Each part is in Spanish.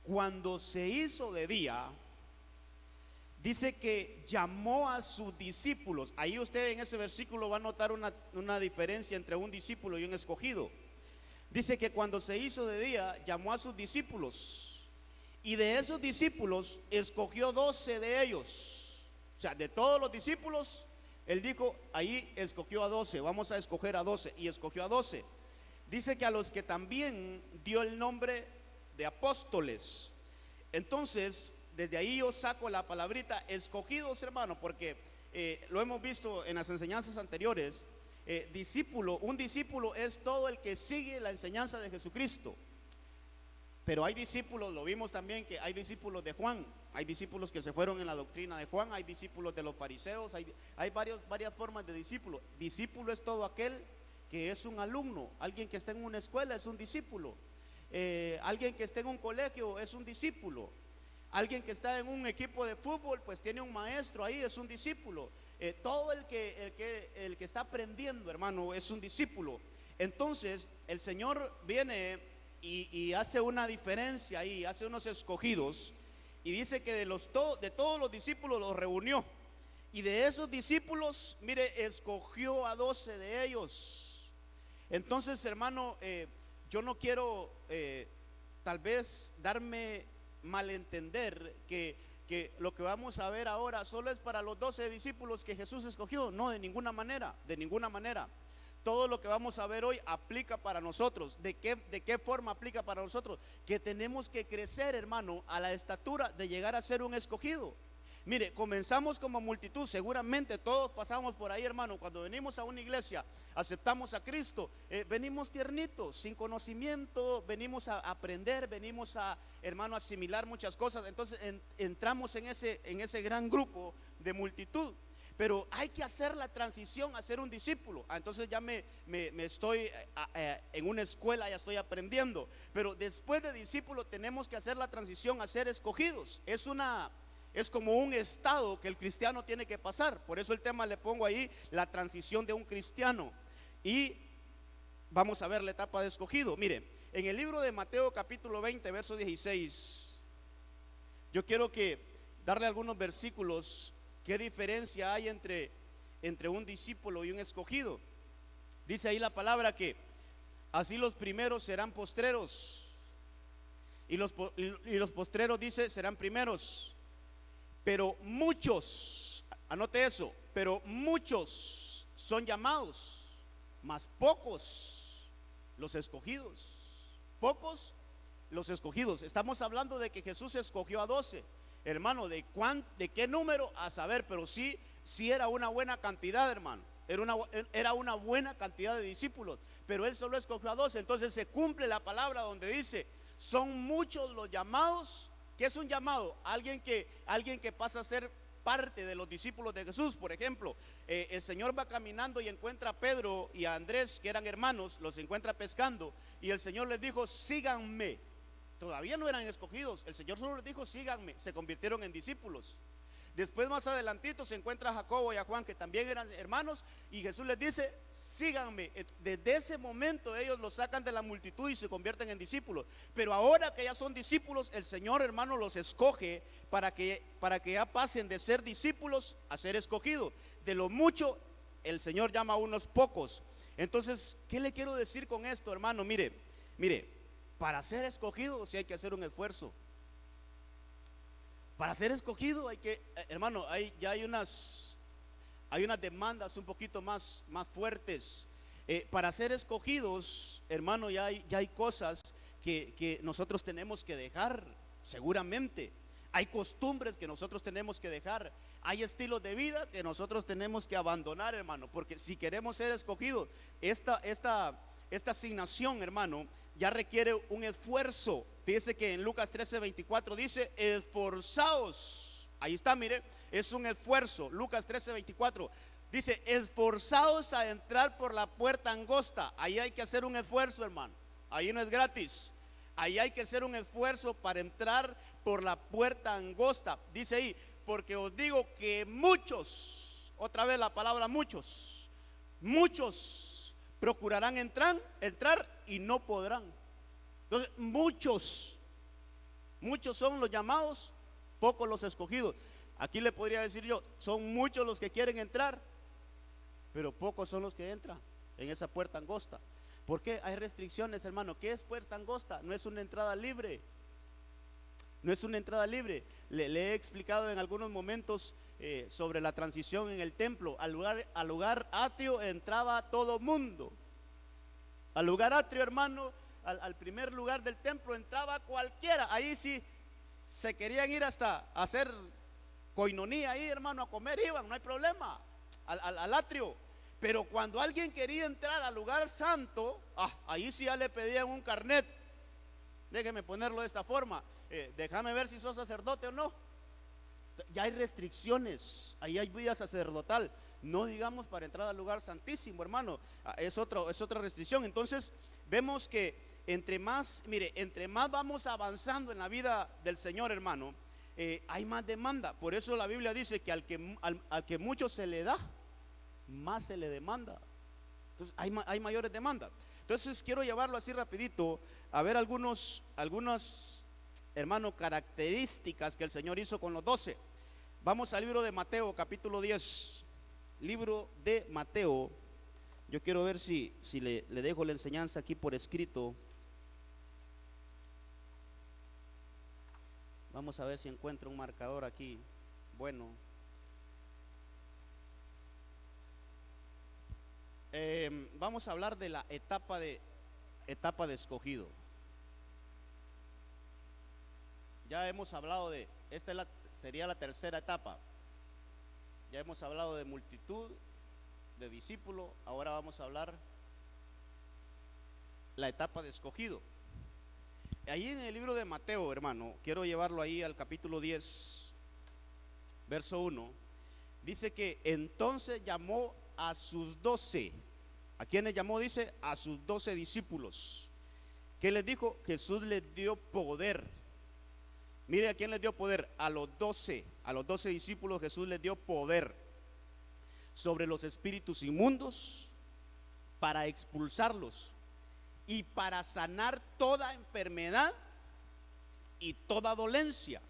cuando se hizo de día, dice que llamó a sus discípulos. Ahí usted en ese versículo va a notar una diferencia entre un discípulo y un escogido. Dice que cuando se hizo de día, llamó a sus discípulos, y de esos discípulos escogió 12 de ellos. O sea, de todos los discípulos, él dijo, ahí escogió a 12, vamos a escoger a 12, y escogió a 12. Dice que a los que también dio el nombre de apóstoles. Entonces, desde ahí yo saco la palabrita escogidos, hermano, porque lo hemos visto en las enseñanzas anteriores. Un discípulo es todo el que sigue la enseñanza de Jesucristo. Pero hay discípulos, lo vimos también, que hay discípulos de Juan, hay discípulos que se fueron en la doctrina de Juan, hay discípulos de los fariseos, hay varias formas de discípulo. Discípulo es todo aquel que es un alumno, alguien que está en una escuela es un discípulo, alguien que está en un colegio es un discípulo, alguien que está en un equipo de fútbol pues tiene un maestro ahí, es un discípulo. Todo el que está aprendiendo, hermano, es un discípulo. Entonces el Señor viene y hace una diferencia ahí, hace unos escogidos, y dice que de todos los discípulos los reunió, y de esos discípulos, mire, escogió a 12 de ellos. Entonces, hermano, yo no quiero tal vez darme malentender que lo que vamos a ver ahora solo es para los 12 discípulos que Jesús escogió. No, de ninguna manera, de ninguna manera. Todo lo que vamos a ver hoy aplica para nosotros. ¿De qué forma aplica para nosotros? Que tenemos que crecer, hermano, a la estatura de llegar a ser un escogido. Mire, comenzamos como multitud, seguramente todos pasamos por ahí, hermano. Cuando venimos a una iglesia, aceptamos a Cristo, venimos tiernitos, sin conocimiento, venimos a aprender, venimos a, hermano, asimilar muchas cosas. Entonces entramos en ese gran grupo de multitud. Pero hay que hacer la transición a ser un discípulo. Entonces ya me estoy en una escuela, ya estoy aprendiendo. Pero después de discípulo tenemos que hacer la transición a ser escogidos. Es como un estado que el cristiano tiene que pasar. Por eso el tema le pongo ahí, la transición de un cristiano. Y vamos a ver la etapa de escogido. Mire, en el libro de Mateo capítulo 20, verso 16, yo quiero darle algunos versículos. ¿Qué diferencia hay entre un discípulo y un escogido? Dice ahí la palabra que así los primeros serán postreros, y los postreros, dice, serán primeros. Pero muchos, anote eso, pero muchos son llamados, mas pocos los escogidos. Pocos los escogidos. Estamos hablando de que Jesús escogió a 12. Hermano, ¿de qué número? A saber, pero sí era una buena cantidad, hermano. Era una buena cantidad de discípulos, pero él solo escogió a 12. Entonces se cumple la palabra donde dice, son muchos los llamados. ¿Qué es un llamado? Alguien que pasa a ser parte de los discípulos de Jesús. Por ejemplo, el Señor va caminando y encuentra a Pedro y a Andrés, que eran hermanos, los encuentra pescando, y el Señor les dijo, síganme. Todavía no eran escogidos, el Señor solo les dijo síganme, se convirtieron en discípulos. Después más adelantito se encuentra a Jacobo y a Juan, que también eran hermanos, y Jesús les dice síganme. Desde ese momento ellos los sacan de la multitud y se convierten en discípulos. Pero ahora que ya son discípulos, el Señor, hermano, los escoge para que ya pasen de ser discípulos a ser escogidos. De lo mucho el Señor llama a unos pocos. Entonces, ¿qué le quiero decir con esto, hermano? Mire, para ser escogido sí hay que hacer un esfuerzo. Para ser escogido hay que, hermano, ya hay unas demandas un poquito más fuertes. Para ser escogidos, hermano, ya hay cosas que nosotros tenemos que dejar, seguramente. Hay costumbres que nosotros tenemos que dejar. Hay estilos de vida que nosotros tenemos que abandonar, hermano. Porque si queremos ser escogidos, esta asignación, hermano, ya requiere un esfuerzo. Fíjese que en Lucas 13:24 dice, esforzaos. Ahí está, mire, es un esfuerzo. Lucas 13:24 dice, esforzaos a entrar por la puerta angosta. Ahí hay que hacer un esfuerzo, hermano. Ahí no es gratis. Ahí hay que hacer un esfuerzo para entrar por la puerta angosta. Dice ahí, porque os digo que muchos, otra vez la palabra muchos procurarán entrar y no podrán. Entonces muchos, Muchos son los llamados, pocos los escogidos. Aquí le podría decir yo, son muchos los que quieren entrar, pero pocos son los que entran en esa puerta angosta. ¿Por qué? Hay restricciones, hermano. ¿Qué es puerta angosta? No es una entrada libre. No es una entrada libre. Le he explicado en algunos momentos sobre la transición en el templo. Al lugar atrio entraba todo mundo. Al lugar atrio, hermano, al primer lugar del templo entraba cualquiera. Ahí sí se querían ir hasta hacer coinonía ahí, hermano, a comer, iban, no hay problema, al atrio. Pero cuando alguien quería entrar al lugar santo, ahí sí ya le pedían un carnet. Déjeme ponerlo de esta forma, déjame ver si sos sacerdote o no. Ya hay restricciones, ahí hay vida sacerdotal. No digamos para entrar al lugar santísimo, hermano, es otra restricción. Entonces vemos que entre más vamos avanzando en la vida del Señor, hermano, hay más demanda. Por eso la Biblia dice que al que mucho se le da, más se le demanda. Entonces hay mayores demandas. Entonces quiero llevarlo así rapidito a ver algunas, hermano, características que el Señor hizo con los 12. Vamos al libro de Mateo, capítulo 10. Libro de Mateo. Yo quiero ver si le dejo la enseñanza aquí por escrito. Vamos a ver si encuentro un marcador aquí. Bueno, vamos a hablar de la etapa de escogido. Ya hemos hablado de, sería la tercera etapa. Ya hemos hablado de multitud, de discípulo. Ahora vamos a hablar la etapa de escogido. Ahí en el libro de Mateo, hermano, quiero llevarlo ahí al capítulo 10, verso 1. Dice que entonces llamó a sus 12. ¿A quiénes llamó? Dice a sus 12 discípulos. ¿Qué les dijo? Jesús les dio poder. Mire a quién les dio poder. A los 12 discípulos Jesús les dio poder sobre los espíritus inmundos, para expulsarlos y para sanar toda enfermedad y toda dolencia.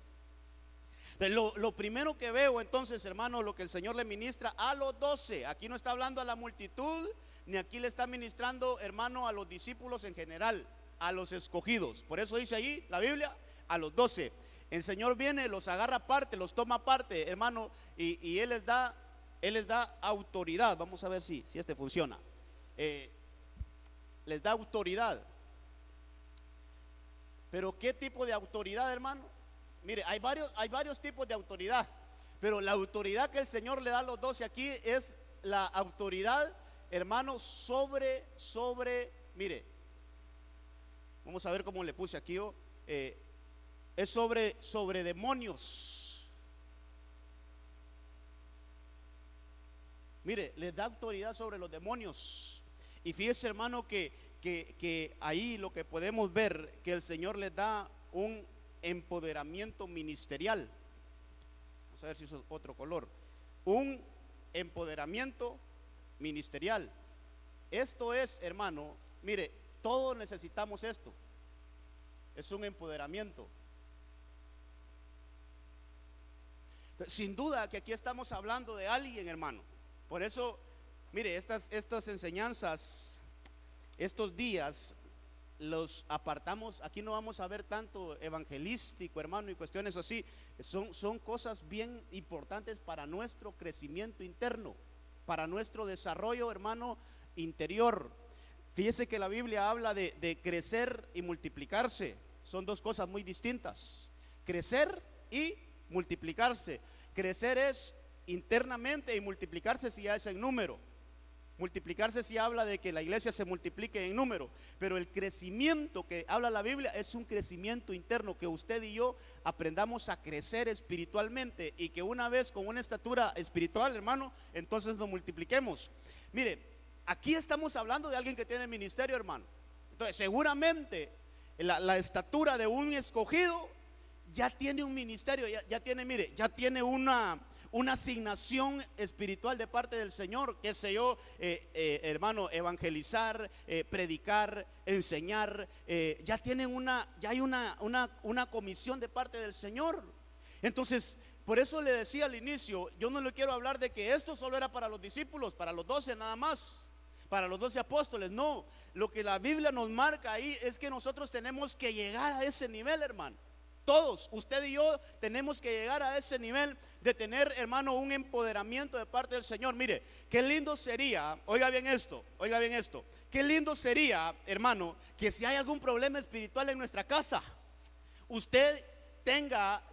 Lo primero que veo entonces, hermano, lo que el Señor le ministra a los 12. Aquí no está hablando a la multitud, ni aquí le está ministrando, hermano, a los discípulos en general, a los escogidos. Por eso dice ahí la Biblia, a los 12. El Señor viene, los agarra aparte, los toma aparte, hermano, y Él les da autoridad. Vamos a ver si este funciona. Les da autoridad. Pero ¿qué tipo de autoridad, hermano? Mire, hay varios tipos de autoridad, pero la autoridad que el Señor le da a los 12 aquí es la autoridad, hermano, sobre, mire, vamos a ver cómo le puse aquí yo, es sobre demonios. Mire, les da autoridad sobre los demonios. Y fíjese, hermano, que ahí lo que podemos ver, que el Señor les da un empoderamiento ministerial. Vamos a ver si es otro color. Un empoderamiento ministerial. Esto es, hermano, mire, todos necesitamos esto. Es un empoderamiento. Sin duda que aquí estamos hablando de alguien, hermano. Por eso, mire, estas enseñanzas, estos días los apartamos. Aquí no vamos a ver tanto evangelístico, hermano, y cuestiones así. Son cosas bien importantes para nuestro crecimiento interno, para nuestro desarrollo, hermano, interior. Fíjese que la Biblia habla de crecer y multiplicarse. Son dos cosas muy distintas. Crecer y multiplicarse. Crecer es internamente y multiplicarse si ya es en número. Multiplicarse si habla de que la iglesia se multiplique en número, pero el crecimiento que habla la Biblia es un crecimiento interno, que usted y yo aprendamos a crecer espiritualmente, y que una vez con una estatura espiritual, hermano, entonces nos multipliquemos. Mire, aquí estamos hablando de alguien que tiene ministerio, hermano. Entonces seguramente la estatura de un escogido ya tiene un ministerio, ya tiene, mire, ya tiene una una asignación espiritual de parte del Señor, qué sé yo, hermano, evangelizar, predicar, enseñar, ya hay una comisión de parte del Señor. Entonces, por eso le decía al inicio, yo no le quiero hablar de que esto solo era para los discípulos, para los 12 nada más, para los 12 apóstoles. No, lo que la Biblia nos marca ahí es que nosotros tenemos que llegar a ese nivel, hermano. Todos, usted y yo, tenemos que llegar a ese nivel de tener, hermano, un empoderamiento de parte del Señor. Mire, qué lindo sería, oiga bien esto, qué lindo sería, hermano, que si hay algún problema espiritual en nuestra casa, usted tenga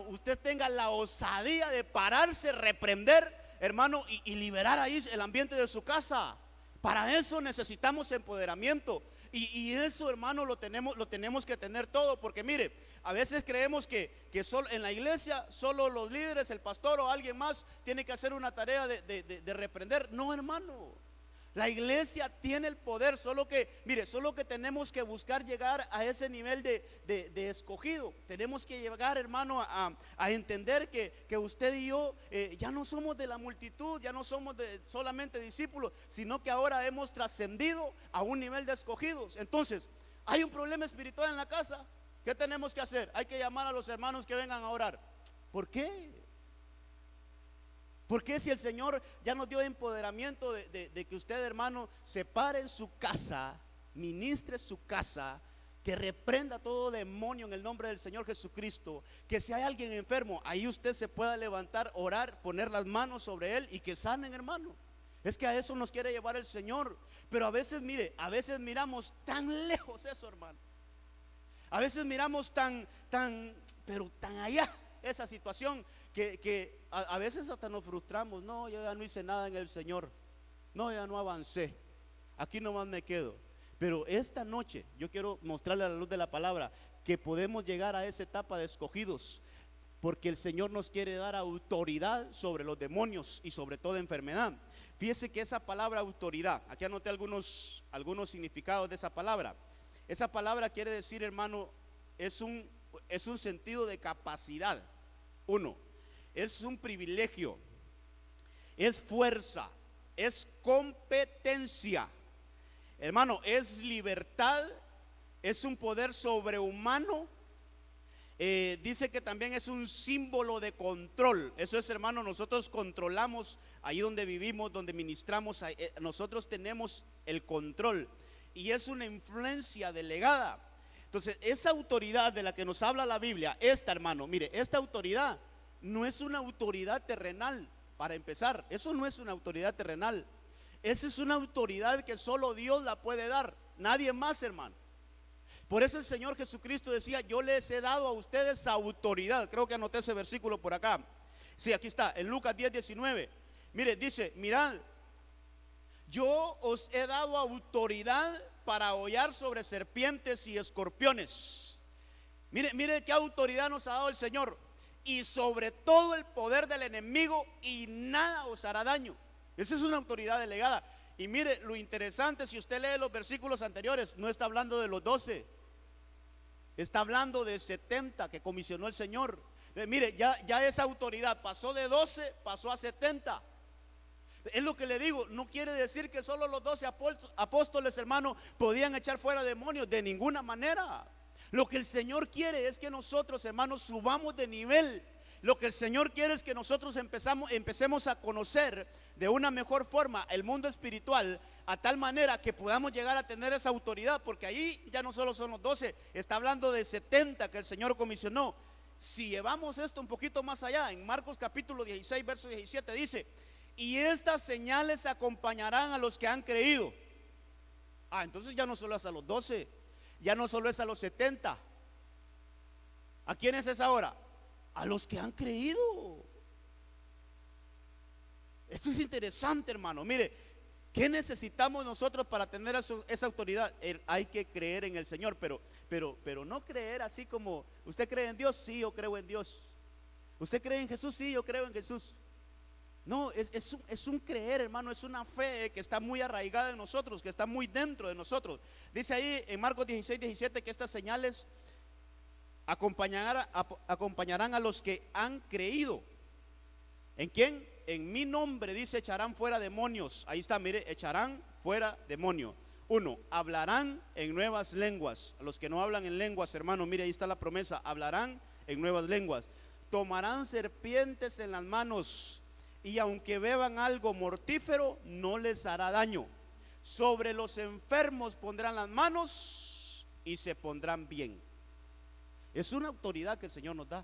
usted tenga la osadía de pararse, reprender, hermano, y liberar ahí el ambiente de su casa. Para eso necesitamos empoderamiento. Y eso, hermano, lo tenemos que tener todo. Porque mire, a veces creemos que solo en la iglesia, solo los líderes, el pastor o alguien más tiene que hacer una tarea de reprender. No, hermano, la iglesia tiene el poder, solo que tenemos que buscar llegar a ese nivel de escogido. Tenemos que llegar, hermano, a entender que usted y yo ya no somos de la multitud, ya no somos solamente discípulos, sino que ahora hemos trascendido a un nivel de escogidos. Entonces, hay un problema espiritual en la casa. ¿Qué tenemos que hacer? Hay que llamar a los hermanos que vengan a orar. ¿Por qué? Porque si el Señor ya nos dio empoderamiento de que usted, hermano, se pare en su casa, ministre su casa, que reprenda todo demonio en el nombre del Señor Jesucristo, que si hay alguien enfermo, ahí usted se pueda levantar, orar, poner las manos sobre él y que sanen, hermano? Es que a eso nos quiere llevar el Señor. Pero a veces, mire, a veces miramos tan lejos eso, hermano. A veces miramos pero tan allá esa situación que a veces hasta nos frustramos. No, yo ya no hice nada en el Señor. No, ya no avancé. Aquí nomás me quedo. Pero esta noche yo quiero mostrarle a la luz de la palabra que podemos llegar a esa etapa de escogidos, porque el Señor nos quiere dar autoridad sobre los demonios y sobre toda enfermedad. Fíjese que esa palabra autoridad, aquí anoté algunos significados de esa palabra. Esa palabra quiere decir, hermano, es un sentido de capacidad. Uno, es un privilegio, es fuerza, es competencia, hermano, es libertad, es un poder sobrehumano. Dice que también es un símbolo de control. Eso es, hermano, nosotros controlamos ahí donde vivimos, donde ministramos, nosotros tenemos el control y es una influencia delegada. Entonces, esa autoridad de la que nos habla la Biblia, hermano, mire, esta autoridad no es una autoridad terrenal. Para empezar, eso no es una autoridad terrenal. Esa es una autoridad que solo Dios la puede dar, nadie más, hermano. Por eso el Señor Jesucristo decía: yo les he dado a ustedes autoridad. Creo que anoté ese versículo por acá. Sí, aquí está, en Lucas 10:19. Mire, dice: mirad, yo os he dado autoridad para hollar sobre serpientes y escorpiones. Mire qué autoridad nos ha dado el Señor. Y sobre todo el poder del enemigo, y nada os hará daño. Esa es una autoridad delegada. Y mire, lo interesante, si usted lee los versículos anteriores, no está hablando de los 12, está hablando de 70 que comisionó el Señor. Mire, ya esa autoridad pasó de 12, pasó a 70. Es lo que le digo, no quiere decir que solo los 12 apóstoles, hermano, podían echar fuera demonios, de ninguna manera. Lo que el Señor quiere es que nosotros, hermanos, subamos de nivel. Lo que el Señor quiere es que nosotros empecemos a conocer de una mejor forma el mundo espiritual, a tal manera que podamos llegar a tener esa autoridad, porque ahí ya no solo son los 12, está hablando de 70 que el Señor comisionó. Si llevamos esto un poquito más allá, en Marcos capítulo 16, verso 17 dice: y estas señales acompañarán a los que han creído. Entonces ya no solo es a los 12, ya no solo es a los 70. ¿A quiénes es ahora? A los que han creído. Esto es interesante, hermano. Mire, ¿qué necesitamos nosotros para tener esa autoridad? Hay que creer en el Señor, pero no creer así como: ¿usted cree en Dios? Sí, yo creo en Dios. ¿Usted cree en Jesús? Sí, yo creo en Jesús. No, es un creer, hermano, es una fe que está muy arraigada en nosotros, que está muy dentro de nosotros. Dice ahí en Marcos 16:17 que estas señales acompañarán a los que han creído. ¿En quién? En mi nombre, dice, echarán fuera demonios. Ahí está, mire, echarán fuera demonios. 1, hablarán en nuevas lenguas. A los que no hablan en lenguas, hermano, mire, ahí está la promesa, hablarán en nuevas lenguas. Tomarán serpientes en las manos, y aunque beban algo mortífero, no les hará daño. Sobre los enfermos pondrán las manos y se pondrán bien. Es una autoridad que el Señor nos da.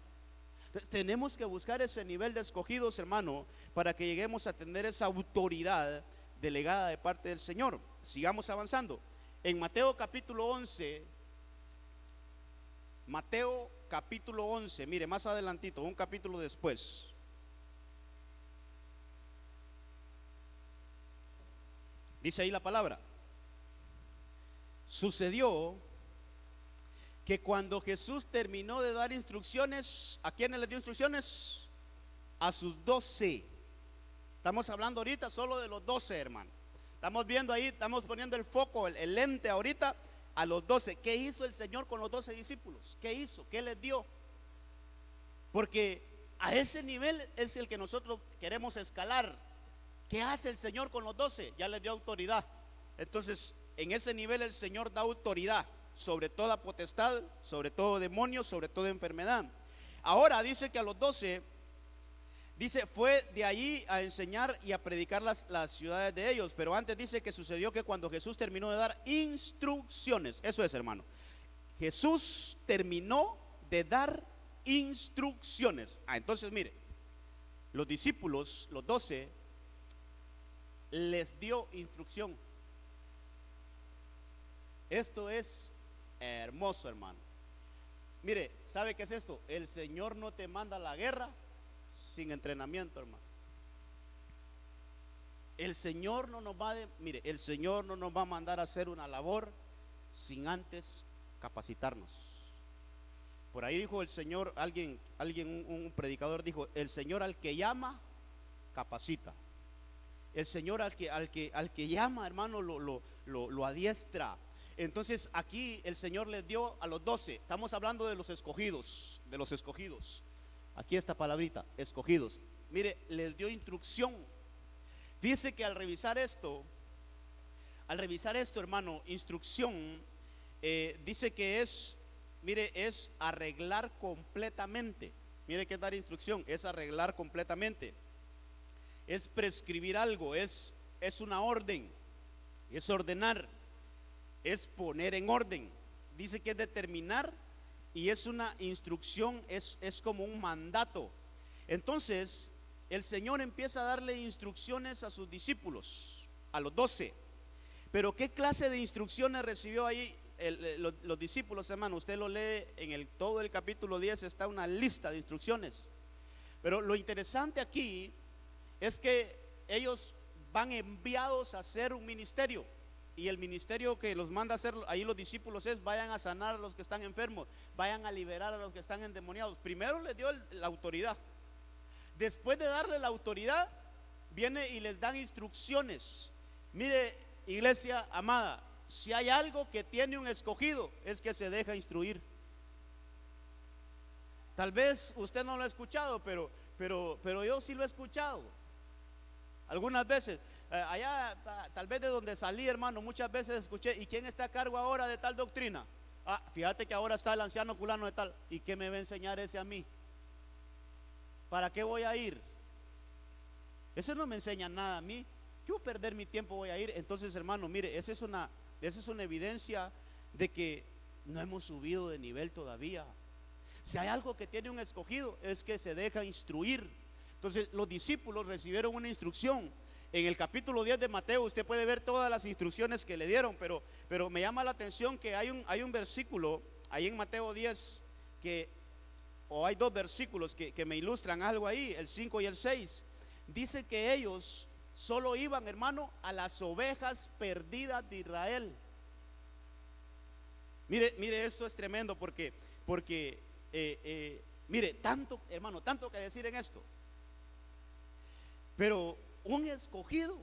Entonces, tenemos que buscar ese nivel de escogidos, hermano, para que lleguemos a tener esa autoridad delegada de parte del Señor. Sigamos avanzando. En Mateo capítulo 11, Mateo capítulo 11, mire, más adelantito, un capítulo después. Dice ahí la palabra: sucedió que cuando Jesús terminó de dar instrucciones, ¿a quiénes les dio instrucciones? A sus 12. Estamos hablando ahorita solo de los 12, hermano. Estamos viendo ahí, estamos poniendo el foco, el lente ahorita a los 12. ¿Qué hizo el Señor con los 12 discípulos? ¿Qué hizo? ¿Qué les dio? Porque a ese nivel es el que nosotros queremos escalar. ¿Qué hace el Señor con los 12? Ya les dio autoridad. Entonces, en ese nivel el Señor da autoridad sobre toda potestad, sobre todo demonio, sobre toda enfermedad. Ahora dice que a los 12, dice, fue de allí a enseñar y a predicar las ciudades de ellos. Pero antes dice que sucedió que cuando Jesús terminó de dar instrucciones, eso es, hermano, Jesús terminó de dar instrucciones. Entonces mire, los discípulos, los 12, les dio instrucción. Esto es hermoso, hermano. Mire, ¿sabe qué es esto? El Señor no te manda a la guerra sin entrenamiento, hermano. El Señor no nos va mire, el Señor no nos va a mandar a hacer una labor sin antes capacitarnos. Por ahí dijo el Señor, un predicador dijo: el Señor al que llama, capacita. El Señor al que llama, hermano, lo adiestra. Entonces aquí el Señor les dio a los 12. Estamos hablando de los escogidos, de los escogidos. Aquí esta palabrita, escogidos. Mire, les dio instrucción. Fíjese que al revisar esto, hermano, instrucción, dice que es, mire, es arreglar completamente. Mire que dar instrucción, es arreglar completamente. Es prescribir algo, es una orden, es ordenar, es poner en orden. Dice que es determinar y es una instrucción, es como un mandato. Entonces el Señor empieza a darle instrucciones a sus discípulos, a los 12. Pero ¿qué clase de instrucciones recibió ahí los discípulos, hermano? Usted lo lee en todo el capítulo 10, está una lista de instrucciones. Pero lo interesante aquí es que ellos van enviados a hacer un ministerio, y el ministerio que los manda a hacer ahí los discípulos es: vayan a sanar a los que están enfermos, vayan a liberar a los que están endemoniados. Primero les dio la autoridad. Después de darle la autoridad, viene y les dan instrucciones. Mire, iglesia amada, si hay algo que tiene un escogido, es que se deja instruir. Tal vez usted no lo ha escuchado, pero yo sí lo he escuchado algunas veces. Allá, tal vez de donde salí, hermano, muchas veces escuché: ¿y quién está a cargo ahora de tal doctrina? Fíjate que ahora está el anciano fulano de tal. ¿Y qué me va a enseñar ese a mí? ¿Para qué voy a ir? Ese no me enseña nada a mí. Yo perder mi tiempo voy a ir. Entonces, hermano, mire, esa es una evidencia de que no hemos subido de nivel todavía. Si hay algo que tiene un escogido, es que se deja instruir. Entonces los discípulos recibieron una instrucción. En el capítulo 10 de Mateo usted puede ver todas las instrucciones que le dieron, pero me llama la atención que hay un versículo ahí en Mateo 10 hay dos versículos que me ilustran algo ahí, el 5 y el 6. Dice que ellos solo iban, hermano, a las ovejas perdidas de Israel. Mire, esto es tremendo porque mire, tanto, hermano, tanto que decir en esto. Pero un escogido,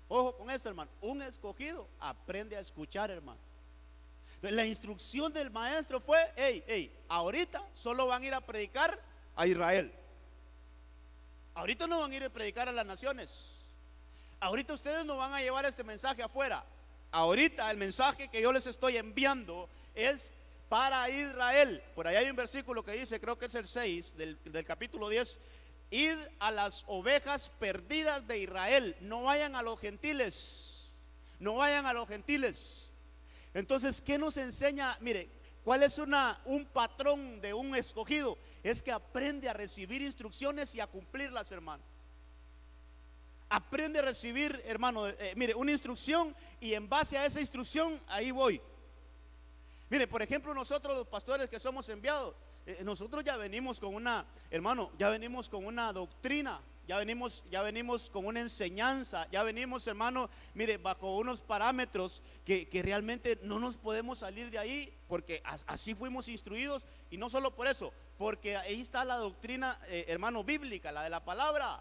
ojo con esto, hermano, un escogido aprende a escuchar, hermano. Entonces, la instrucción del maestro fue: ahorita solo van a ir a predicar a Israel. Ahorita no van a ir a predicar a las naciones. Ahorita ustedes no van a llevar este mensaje afuera. Ahorita el mensaje que yo les estoy enviando es para Israel. Por ahí hay un versículo que dice, creo que es el 6 del capítulo 10: id a las ovejas perdidas de Israel. No vayan a los gentiles. No vayan a los gentiles. Entonces, ¿qué nos enseña? Mire, ¿cuál es un patrón de un escogido? Es que aprende a recibir instrucciones y a cumplirlas, hermano. Aprende a recibir, hermano, mire, una instrucción, y en base a esa instrucción, ahí voy. Mire, por ejemplo, nosotros los pastores que somos enviados, nosotros ya venimos con una, hermano, ya venimos con una doctrina, ya venimos con una enseñanza, ya venimos, hermano, mire, bajo unos parámetros que realmente no nos podemos salir de ahí, porque así fuimos instruidos. Y no solo por eso, porque ahí está la doctrina, hermano, bíblica, la de la palabra.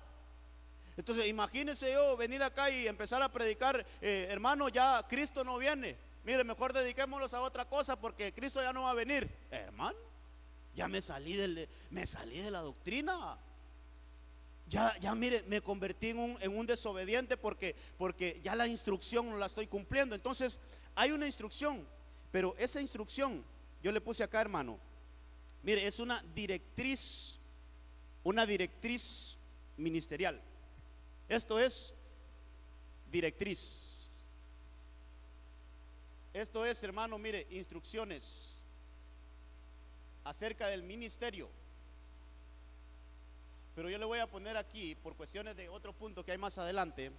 Entonces imagínense yo venir acá y empezar a predicar, hermano, ya Cristo no viene, mire, mejor dediquémonos a otra cosa porque Cristo ya no va a venir. Hermano, ya me salí de la doctrina. Ya mire, me convertí en un desobediente porque ya la instrucción no la estoy cumpliendo. Entonces hay una instrucción, pero esa instrucción, yo le puse acá, hermano, mire, es una directriz ministerial. Esto es directriz. Esto es, hermano, mire, instrucciones acerca del ministerio. Pero yo le voy a poner aquí, por cuestiones de otro punto que hay más adelante,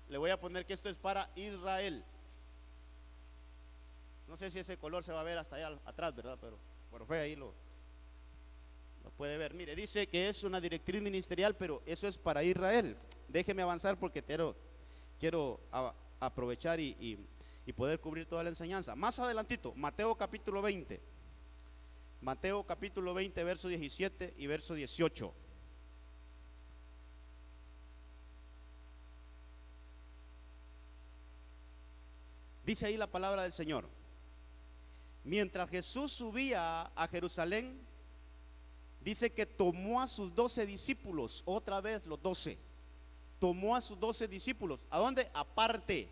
le voy a poner que esto es para Israel. No sé si ese color se va a ver hasta allá atrás, ¿verdad? Pero por fe ahí lo puede ver. Mire, dice que es una directriz ministerial, pero eso es para Israel. Déjeme avanzar porque quiero aprovechar y poder cubrir toda la enseñanza. Más adelantito, Mateo capítulo 20. Mateo capítulo 20, verso 17 y verso 18. Dice ahí la palabra del Señor: mientras Jesús subía a Jerusalén, dice que tomó a sus 12 discípulos, otra vez los 12, tomó a sus 12 discípulos, ¿a dónde? Aparte,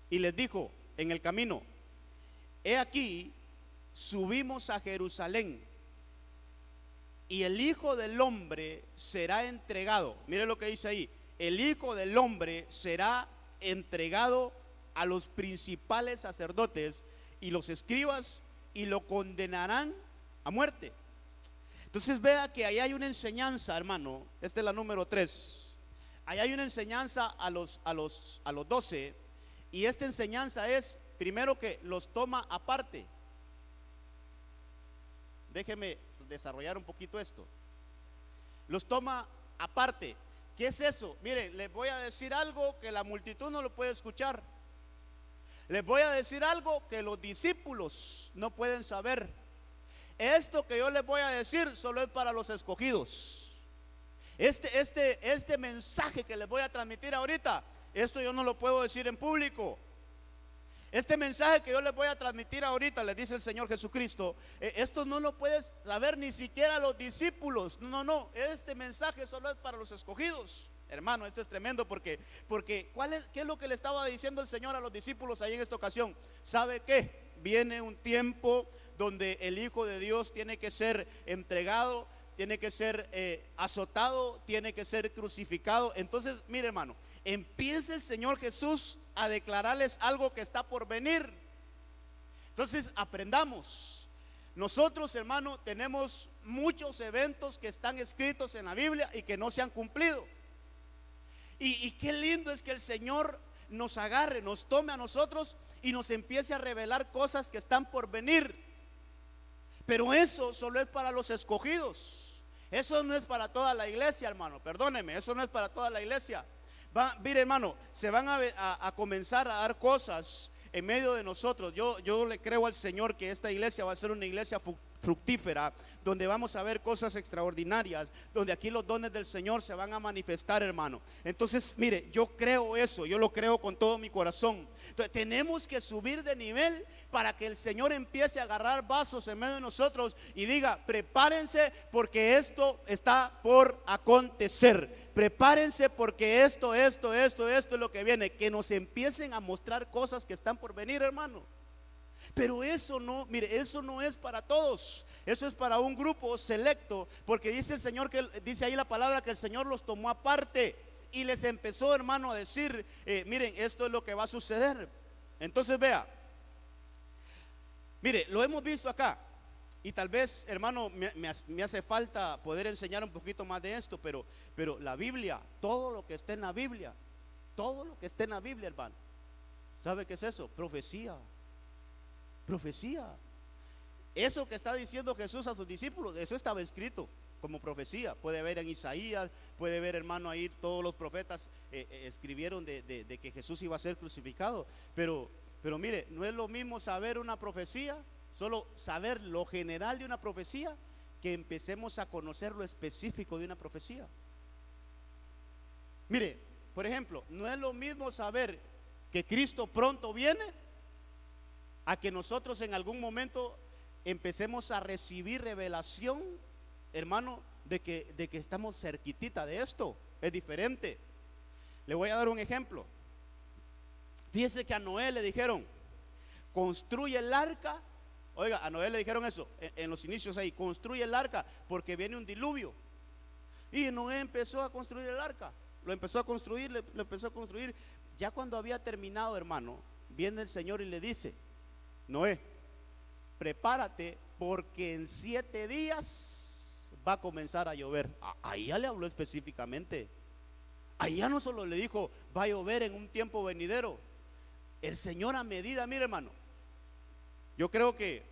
y les dijo en el camino: he aquí, subimos a Jerusalén, y el Hijo del Hombre será entregado. Mire lo que dice ahí: el Hijo del Hombre será entregado a los principales sacerdotes y los escribas, y lo condenarán a muerte. Entonces vea que ahí hay una enseñanza, hermano. Esta es la número 3. Ahí hay una enseñanza a los 12, y esta enseñanza es, primero, que los toma aparte. Déjeme desarrollar un poquito esto. Los toma aparte. ¿Qué es eso? Miren, les voy a decir algo que la multitud no lo puede escuchar. Les voy a decir algo que los discípulos no pueden saber. Esto que yo les voy a decir solo es para los escogidos. Este mensaje que les voy a transmitir ahorita, esto yo no lo puedo decir en público. Este mensaje que yo les voy a transmitir ahorita, les dice el Señor Jesucristo, esto no lo puedes saber ni siquiera los discípulos. No, este mensaje solo es para los escogidos. Hermano, esto es tremendo porque ¿qué es lo que le estaba diciendo el Señor a los discípulos ahí en esta ocasión? ¿Sabe qué? Viene un tiempo donde el Hijo de Dios tiene que ser entregado, tiene que ser azotado, tiene que ser crucificado. Entonces, mire, hermano, empieza el Señor Jesús a declararles algo que está por venir. Entonces, aprendamos. Nosotros, hermano, tenemos muchos eventos que están escritos en la Biblia y que no se han cumplido. Y qué lindo es que el Señor nos agarre, nos tome a nosotros y nos empiece a revelar cosas que están por venir. Pero eso solo es para los escogidos. Eso no es para toda la iglesia, hermano. Perdóneme, eso no es para toda la iglesia. Mire, hermano, se van a comenzar a dar cosas en medio de nosotros. Yo le creo al Señor que esta iglesia va a ser una iglesia fructífera, donde vamos a ver cosas extraordinarias, donde aquí los dones del Señor se van a manifestar, hermano. Entonces, mire, yo creo eso, yo lo creo con todo mi corazón. Entonces, tenemos que subir de nivel para que el Señor empiece a agarrar vasos en medio de nosotros y diga: prepárense porque esto está por acontecer. Prepárense porque esto es lo que viene. Que nos empiecen a mostrar cosas que están por venir, hermano. Pero eso no, mire, eso no es para todos. Eso es para un grupo selecto, porque dice el Señor, que dice ahí la palabra, que el Señor los tomó aparte y les empezó, hermano, a decir: miren, esto es lo que va a suceder. Entonces vea, mire, lo hemos visto acá. Y tal vez, hermano, me hace falta poder enseñar un poquito más de esto, pero la Biblia, todo lo que está en la Biblia, todo lo que está en la Biblia, hermano, ¿sabe qué es eso? Profecía. Profecía. Eso que está diciendo Jesús a sus discípulos, eso estaba escrito como profecía. Puede ver en Isaías, puede ver, hermano, ahí todos los profetas escribieron de que Jesús iba a ser crucificado. Pero mire, no es lo mismo saber una profecía, solo saber lo general de una profecía, que empecemos a conocer lo específico de una profecía. Mire, por ejemplo, no es lo mismo saber que Cristo pronto viene, a que nosotros en algún momento empecemos a recibir revelación, hermano, de que estamos cerquitita de esto. Es diferente. Le voy a dar un ejemplo. Fíjese que a Noé le dijeron: construye el arca. Oiga, a Noé le dijeron eso en los inicios ahí: construye el arca porque viene un diluvio. Y Noé empezó a construir el arca. Lo empezó a construir, lo empezó a construir. Ya cuando había terminado, hermano, viene el Señor y le dice: Noé, prepárate porque en 7 días va a comenzar a llover. Ahí ya le habló específicamente. Ahí ya no solo le dijo: va a llover en un tiempo venidero. El Señor, a medida, mire, hermano, yo creo que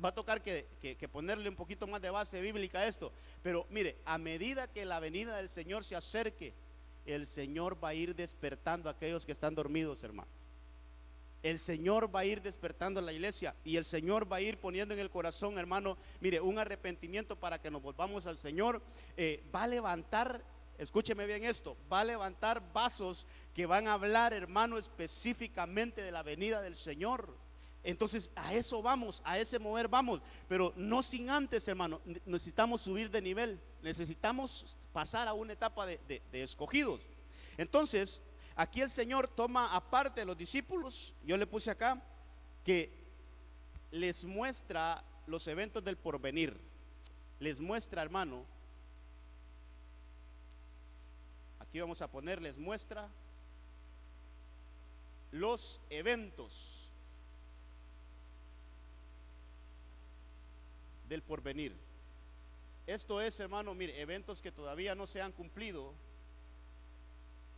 va a tocar que ponerle un poquito más de base bíblica a esto. Pero mire, a medida que la venida del Señor se acerque, el Señor va a ir despertando a aquellos que están dormidos, hermano. El Señor va a ir despertando a la iglesia, y el Señor va a ir poniendo en el corazón, hermano, mire, un arrepentimiento para que nos volvamos al Señor. Va a levantar, escúcheme bien esto, va a levantar vasos que van a hablar, hermano, específicamente de la venida del Señor. Entonces a eso vamos, a ese mover vamos, pero no sin antes, hermano, necesitamos subir de nivel, necesitamos pasar a una etapa de escogidos. Entonces aquí el Señor toma aparte a los discípulos. Yo le puse acá que les muestra los eventos del porvenir. Les muestra, hermano, aquí vamos a poner, les muestra los eventos del porvenir. Esto es, hermano, mire, eventos que todavía no se han cumplido,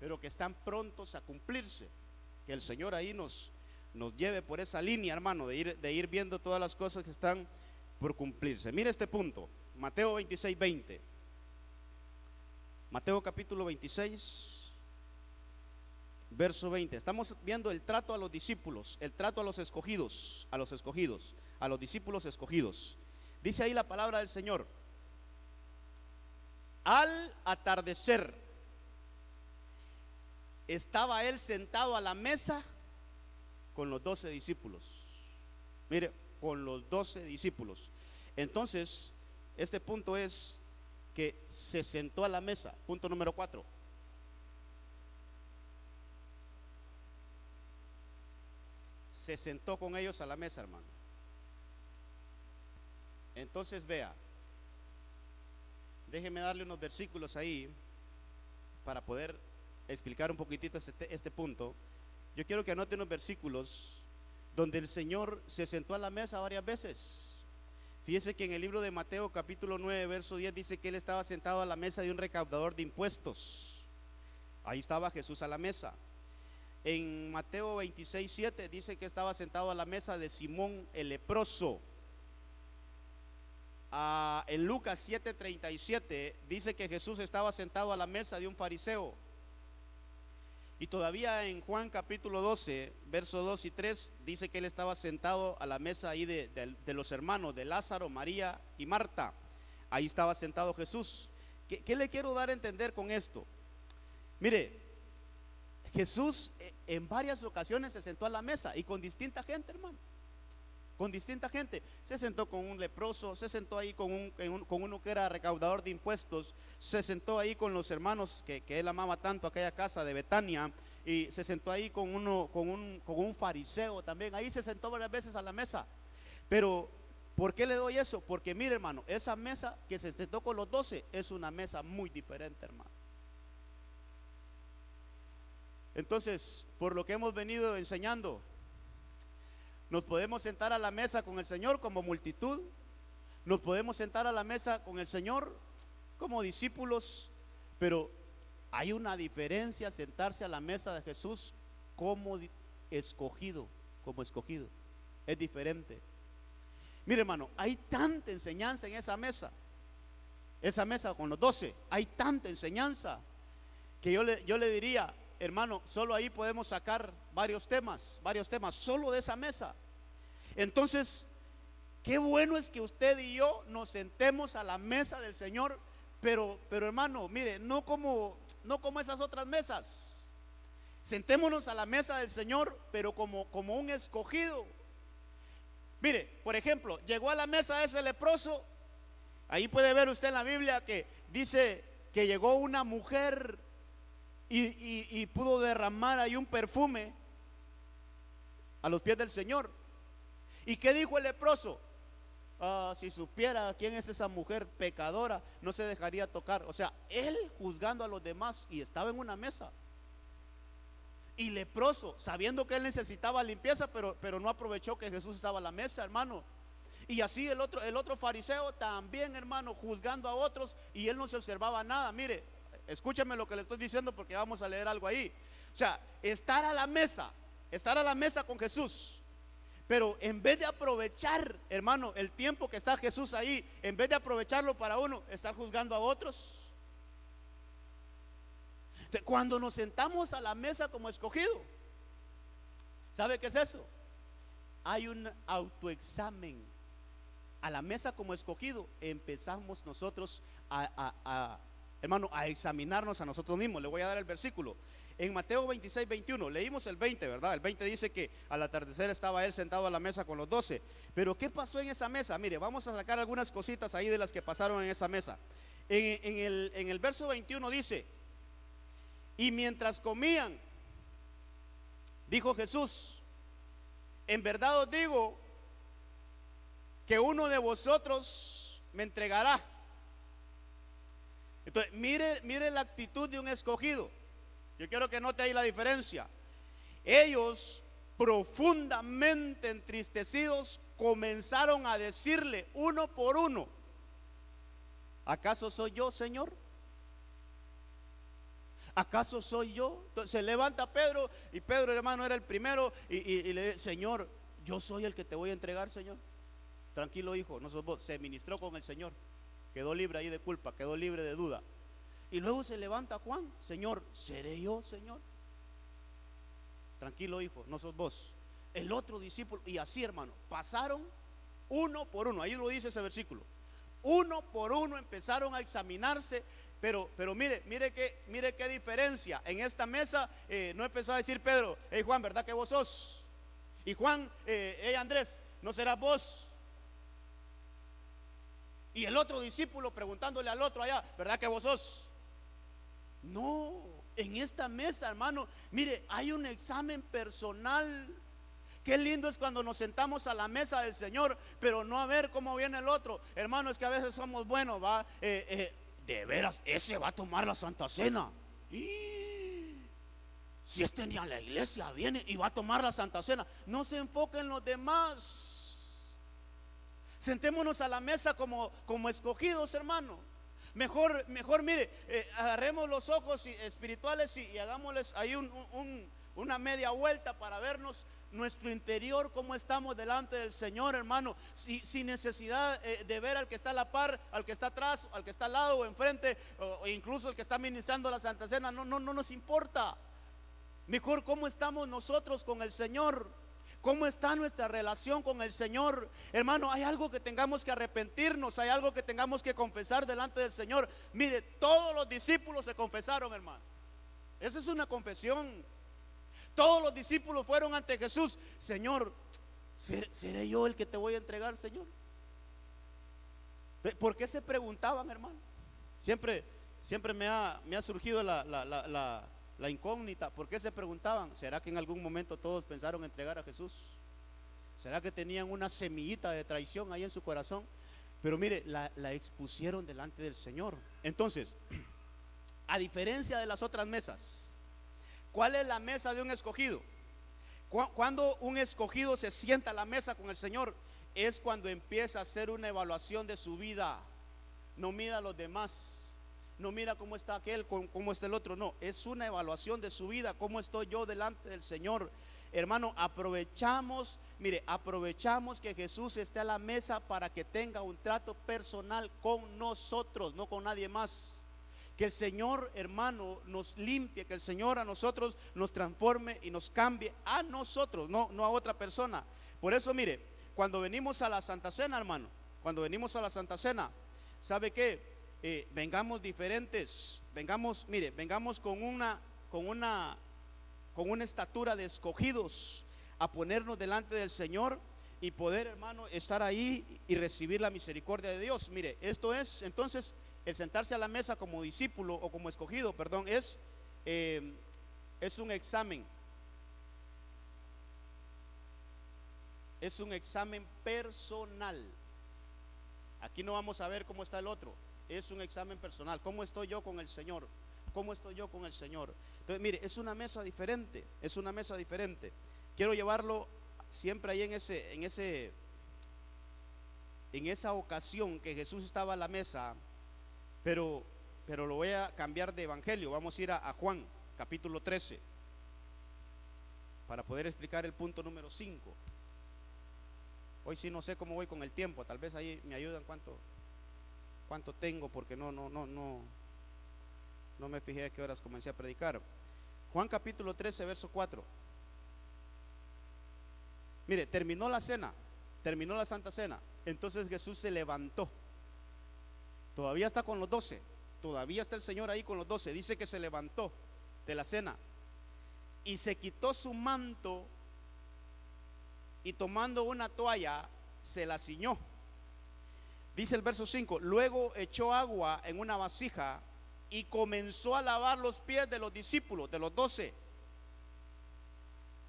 pero que están prontos a cumplirse. Que el Señor ahí nos lleve por esa línea, hermano, de ir viendo todas las cosas que están por cumplirse. Mire este punto, Mateo 26, 20. Mateo capítulo 26, verso 20. Estamos viendo el trato a los discípulos, el trato a los escogidos, a los discípulos escogidos. Dice ahí la palabra del Señor: al atardecer estaba él sentado a la mesa con los 12 discípulos. Mire, con los 12 discípulos. Entonces, este punto es que se sentó a la mesa. Punto número 4. Se sentó con ellos a la mesa, hermano. Entonces vea, déjeme darle unos versículos ahí para poder explicar un poquitito este punto. Yo quiero que anoten unos versículos donde el Señor se sentó a la mesa varias veces. Fíjese que en el libro de Mateo capítulo 9 verso 10 dice que él estaba sentado a la mesa de un recaudador de impuestos. Ahí estaba Jesús a la mesa. En Mateo 26, 7 dice que estaba sentado a la mesa de Simón el leproso. En Lucas 7:37 dice que Jesús estaba sentado a la mesa de un fariseo. Y todavía en Juan capítulo 12, versos 2 y 3, dice que él estaba sentado a la mesa ahí de los hermanos, de Lázaro, María y Marta. Ahí estaba sentado Jesús. ¿Qué le quiero dar a entender con esto? Mire, Jesús en varias ocasiones se sentó a la mesa y con distinta gente, hermano. Con distinta gente. Se sentó con un leproso, se sentó ahí con uno que era recaudador de impuestos, se sentó ahí con los hermanos que él amaba tanto, aquella casa de Betania, y se sentó ahí con un fariseo también. Ahí se sentó varias veces a la mesa. Pero ¿por qué le doy eso? Porque mire, hermano, esa mesa que se sentó con los 12 es una mesa muy diferente, hermano. Entonces, por lo que hemos venido enseñando, nos podemos sentar a la mesa con el Señor como multitud, nos podemos sentar a la mesa con el Señor como discípulos, pero hay una diferencia sentarse a la mesa de Jesús como escogido, es diferente. Mire, hermano, hay tanta enseñanza en esa mesa con los 12, hay tanta enseñanza que yo le diría, hermano, solo ahí podemos sacar varios temas, solo de esa mesa. Entonces, qué bueno es que usted y yo nos sentemos a la mesa del Señor, pero hermano, mire, no como esas otras mesas. Sentémonos a la mesa del Señor, pero como un escogido. Mire, por ejemplo, llegó a la mesa ese leproso. Ahí puede ver usted en la Biblia que dice que llegó una mujer y pudo derramar ahí un perfume a los pies del Señor. ¿Y qué dijo el leproso? Si supiera quién es esa mujer pecadora, no se dejaría tocar. O sea, él juzgando a los demás, y estaba en una mesa. Y leproso, sabiendo que él necesitaba limpieza, pero no aprovechó que Jesús estaba a la mesa, hermano. Y así el otro fariseo también, hermano, juzgando a otros, y él no se observaba nada. Mire, escúcheme lo que le estoy diciendo, porque vamos a leer algo ahí. O sea, estar a la mesa con Jesús, pero en vez de aprovechar, hermano, el tiempo que está Jesús ahí, en vez de aprovecharlo para uno, estar juzgando a otros. Cuando nos sentamos a la mesa como escogido, ¿sabe qué es eso? Hay un autoexamen. A la mesa como escogido empezamos nosotros hermano, a examinarnos a nosotros mismos. Le voy a dar el versículo. En Mateo 26, 21, leímos el 20, ¿verdad? El 20 dice que al atardecer estaba él sentado a la mesa con los 12. Pero ¿qué pasó en esa mesa? Mire, vamos a sacar algunas cositas ahí de las que pasaron en esa mesa. En el verso 21 dice: y mientras comían, dijo Jesús, en verdad os digo que uno de vosotros me entregará. Entonces, mire la actitud de un escogido. Yo quiero que note ahí la diferencia. Ellos, profundamente entristecidos, comenzaron a decirle uno por uno: ¿acaso soy yo, Señor? ¿Acaso soy yo? Entonces se levanta Pedro, y Pedro, hermano, era el primero, y le dice: Señor, yo soy el que te voy a entregar, Señor. Tranquilo, hijo, no sos vos. Se ministró con el Señor, quedó libre ahí de culpa, quedó libre de duda. Y luego se levanta Juan: Señor, ¿seré yo, Señor? Tranquilo, hijo, no sos vos. El otro discípulo, y así, hermano, pasaron uno por uno. Ahí lo dice ese versículo. Uno por uno empezaron a examinarse. Pero mire qué diferencia. En esta mesa no empezó a decir Pedro: hey Juan, ¿verdad que vos sos? Y Juan: hey Andrés, ¿no serás vos? Y el otro discípulo preguntándole al otro allá: ¿verdad que vos sos? No, en esta mesa, hermano, mire, hay un examen personal. Qué lindo es cuando nos sentamos a la mesa del Señor, pero no a ver cómo viene el otro. Hermano, es que a veces somos buenos, va, de veras, ese va a tomar la Santa Cena. Y si este ni a la iglesia viene y va a tomar la Santa Cena, no se enfoque en los demás. Sentémonos a la mesa como escogidos, hermano. Mejor mire, agarremos los ojos espirituales y hagámosles ahí una media vuelta para vernos nuestro interior, cómo estamos delante del Señor, hermano, sin necesidad de ver al que está a la par, al que está atrás, al que está al lado o enfrente, o incluso el que está ministrando la Santa Cena. No nos importa. Mejor, ¿cómo estamos nosotros con el Señor? ¿Cómo está nuestra relación con el Señor? Hermano, hay algo que tengamos que arrepentirnos, hay algo que tengamos que confesar delante del Señor. Mire, todos los discípulos se confesaron, hermano. Esa es una confesión. Todos los discípulos fueron ante Jesús. Señor, ¿seré yo el que te voy a entregar, Señor? ¿Por qué se preguntaban, hermano? Siempre me ha surgido la incógnita. ¿Por qué se preguntaban? ¿Será que en algún momento todos pensaron entregar a Jesús? ¿Será que tenían una semillita de traición ahí en su corazón? Pero mire, la expusieron delante del Señor. Entonces, a diferencia de las otras mesas, ¿cuál es la mesa de un escogido? Cuando un escogido se sienta a la mesa con el Señor, es cuando empieza a hacer una evaluación de su vida. No mira a los demás, no mira cómo está aquel, cómo está el otro. No, es una evaluación de su vida. ¿Cómo estoy yo delante del Señor? Hermano, aprovechamos que Jesús esté a la mesa para que tenga un trato personal con nosotros, no con nadie más. Que el Señor, hermano, nos limpie, que el Señor a nosotros nos transforme y nos cambie a nosotros, no a otra persona. Por eso, mire, cuando venimos a la Santa Cena, hermano, cuando venimos a la Santa Cena, ¿sabe qué? Vengamos diferentes, vengamos con una estatura de escogidos, a ponernos delante del Señor y poder, hermano, estar ahí y recibir la misericordia de Dios. Mire, esto es entonces el sentarse a la mesa como discípulo o como escogido, perdón, es un examen. Es un examen personal. Aquí no vamos a ver cómo está el otro. Es un examen personal. ¿Cómo estoy yo con el Señor? ¿Cómo estoy yo con el Señor? Entonces, mire, es una mesa diferente. Es una mesa diferente. Quiero llevarlo siempre ahí en esa ocasión que Jesús estaba a la mesa, pero lo voy a cambiar de evangelio. Vamos a ir a Juan, capítulo 13, para poder explicar el punto número 5. Hoy sí no sé cómo voy con el tiempo, tal vez ahí me ayudan cuánto tengo, porque no me fijé a qué horas comencé a predicar. Juan capítulo 13, verso 4. Mire, terminó la cena, terminó la Santa Cena. Entonces Jesús se levantó. Todavía está con los 12, todavía está el Señor ahí con los 12. Dice que se levantó de la cena y se quitó su manto, y tomando una toalla se la ciñó. Dice el verso 5: luego echó agua en una vasija y comenzó a lavar los pies de los discípulos, de los 12,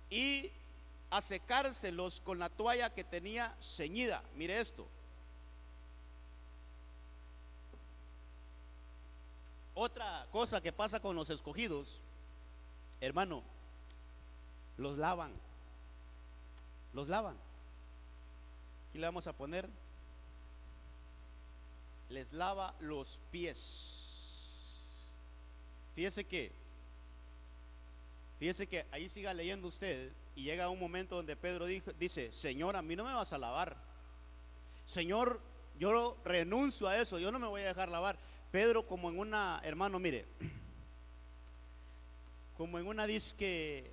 y a secárselos con la toalla que tenía ceñida. Mire esto. Otra cosa que pasa con los escogidos, hermano, los lavan. Los lavan. Aquí le vamos a poner: les lava los pies. Fíjese que ahí siga leyendo usted, y llega un momento donde Pedro dice: Señor, a mí no me vas a lavar. Señor, yo renuncio a eso, yo no me voy a dejar lavar. Pedro, como en una, hermano, mire, como en una disque